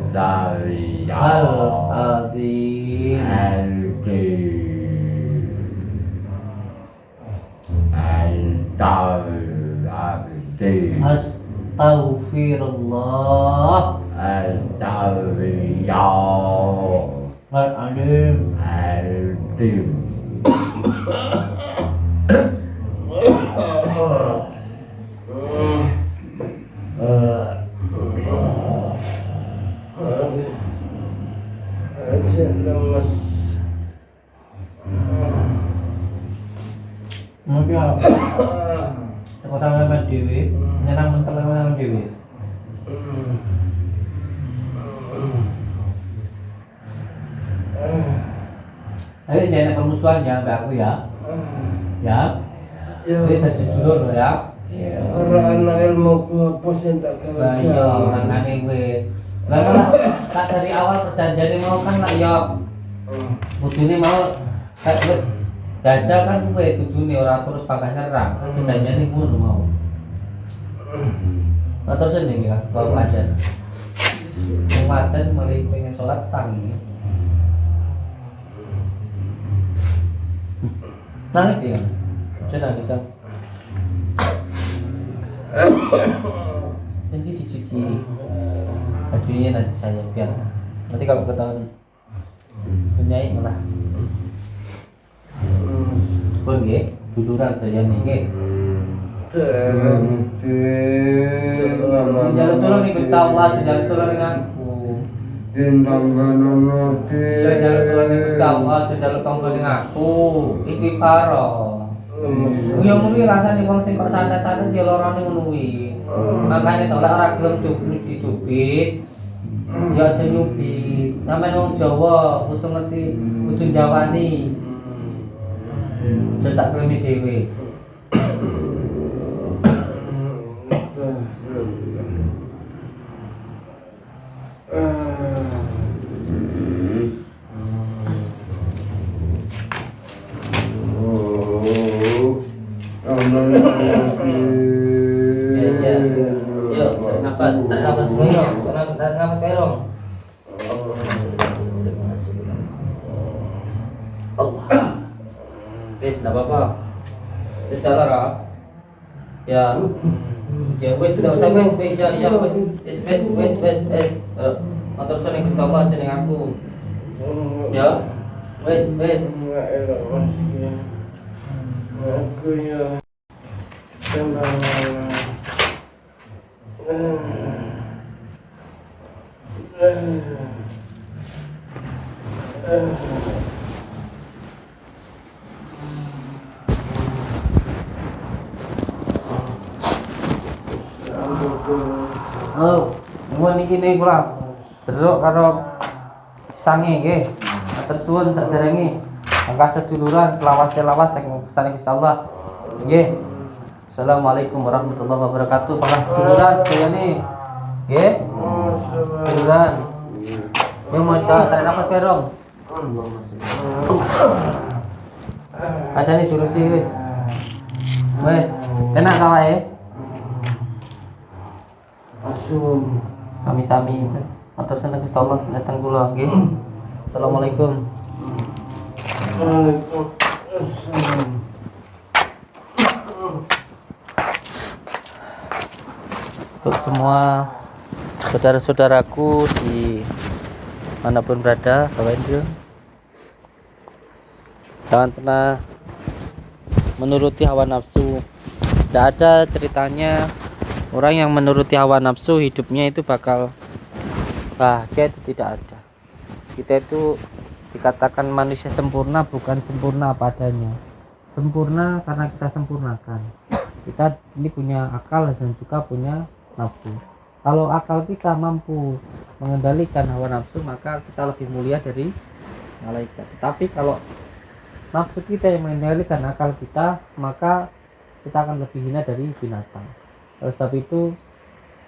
lemas. Mungkin aku sama dewi, nyerang mental sama dewi. Ayo jangan permusuhan ya mbak aku ya. Ya. Ini tadi dulu ya. Orang anak ilmu ku apa sih tak kalah. Iya, orang aneh gue. Lah tak dari awal perjanjian mau kan lah ya. Bujune mau kayak wis jajal kan gue bujune ora terus pakai nyerang. Perjanjian ngono mau. Atau sini ya, kalau aja. Umatnya mulai pengen sholat tangi. Nangis ya? Saya nangis ya? Nanti dicuci bajunya nanti saya biar nanti kalau ketahuan punyai malah boleh duduran saja nih jangan tolong nih Gusti Allah jangan tolong dengan aku jangan tolong nih Gusti Allah jangan tolong dengan aku istighfar Ya ngono kuwi rasane wong sing kok santet-santet ya lorone ngono kuwi. Makane tok lek ora gelem dicubit ya aja nyubit. Sampeyan wong Jawa kudu ngerti, kudu njawani. Cetak klemi dhewe. Enggak apa-apa. Wis lara. Ya. Ya wis enggak usah wis ya wis. Motor seneng Gusti Allah jeneng aku. Ya. Wis. Aku ya. Halo, nuwun iki nih kula. Deruk karo sange nggih. Matur suwun saderenge. Mangka seduluran selawas-selawas saking saking Gusti Allah. Nggih. Assalamualaikum warahmatullahi wabarakatuh. Para seduluran sedayane. Nggih. Seduluran. Yang mau tarik nafas kerong. Ada nih suruh sih wis. Wis, enak kawae. Asum. Sami-sami. Matur seneng Gusti Allah datang kula nggih. Assalamualaikum. Waalaikumsalam. Untuk semua saudara-saudaraku di manapun berada, Bapak Indro, jangan pernah menuruti hawa nafsu. Tidak ada ceritanya orang yang menuruti hawa nafsu hidupnya itu bakal bahagia, itu tidak ada. Kita itu dikatakan manusia sempurna bukan sempurna apa adanya. Sempurna karena kita sempurnakan. Kita ini punya akal dan juga punya nafsu. Kalau akal kita mampu mengendalikan hawa nafsu, maka kita lebih mulia dari malaikat. Tapi kalau nafsu kita yang mengendalikan akal kita, maka kita akan lebih hina dari binatang. Oleh sebab itu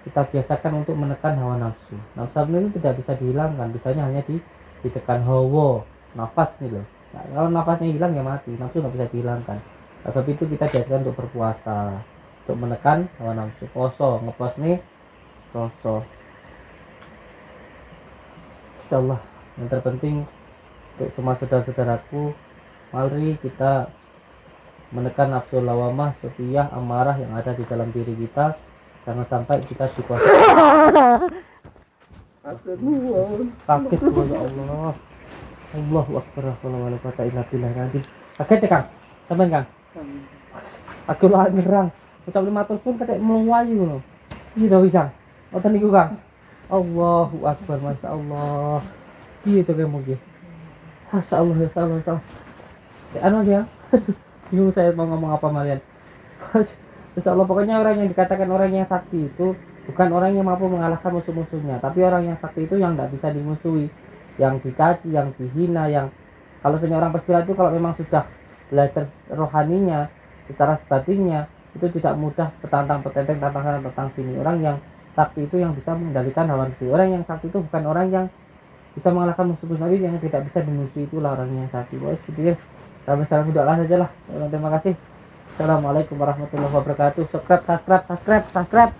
kita biasakan untuk menekan hawa nafsu. Nafsu itu tidak bisa dihilangkan, bisanya hanya ditekan hawa nafas nih loh. Nah, kalau nafasnya hilang ya mati, nafsu nggak bisa dihilangkan. Oleh sebab itu kita diajarkan untuk berpuasa, untuk menekan hawa nafsu. Poso, ngepuas nih, poso. Insyaallah yang terpenting untuk semua saudara-saudaraku, mari kita menekan nafsu lawamah, sufiyah, amarah yang ada di dalam diri kita. Jangan sampai kita dikuasai. Sakit ya Allah. Allahu akbar. Wala quwata illa billah. Nanti kaget ya Kang. Sampean Kang. Aku lah nyerang. Ucap 500 pun kayak meluwayu ngono. Iya to Kang. Ngoten niku Kang. Allahu akbar, masyaallah. Iya to kayak mungkin. Masyaallah ya Allah. Anu dia. Bingung saya mau ngomong apa Marian. Insyaallah pokoknya orang yang dikatakan orang yang sakti itu bukan orang yang mampu mengalahkan musuh-musuhnya, tapi orang yang sakti itu yang tidak bisa dimusuhi, yang dicaci, yang dihina, yang kalau punya orang pesilat itu kalau memang sudah belajar rohaninya, secara batinnya itu tidak mudah petantang-petenteng, tantang sini. Orang yang sakti itu yang bisa mengendalikan hawa nafsu. Orang yang sakti itu bukan orang yang bisa mengalahkan musuh-musuh, tapi yang tidak bisa dimusuhi, itulah orang yang sakti. Wah, gitu ya. Sampai sekarang udahlah saja lah. Terima kasih. Assalamualaikum warahmatullahi wabarakatuh. Subscribe.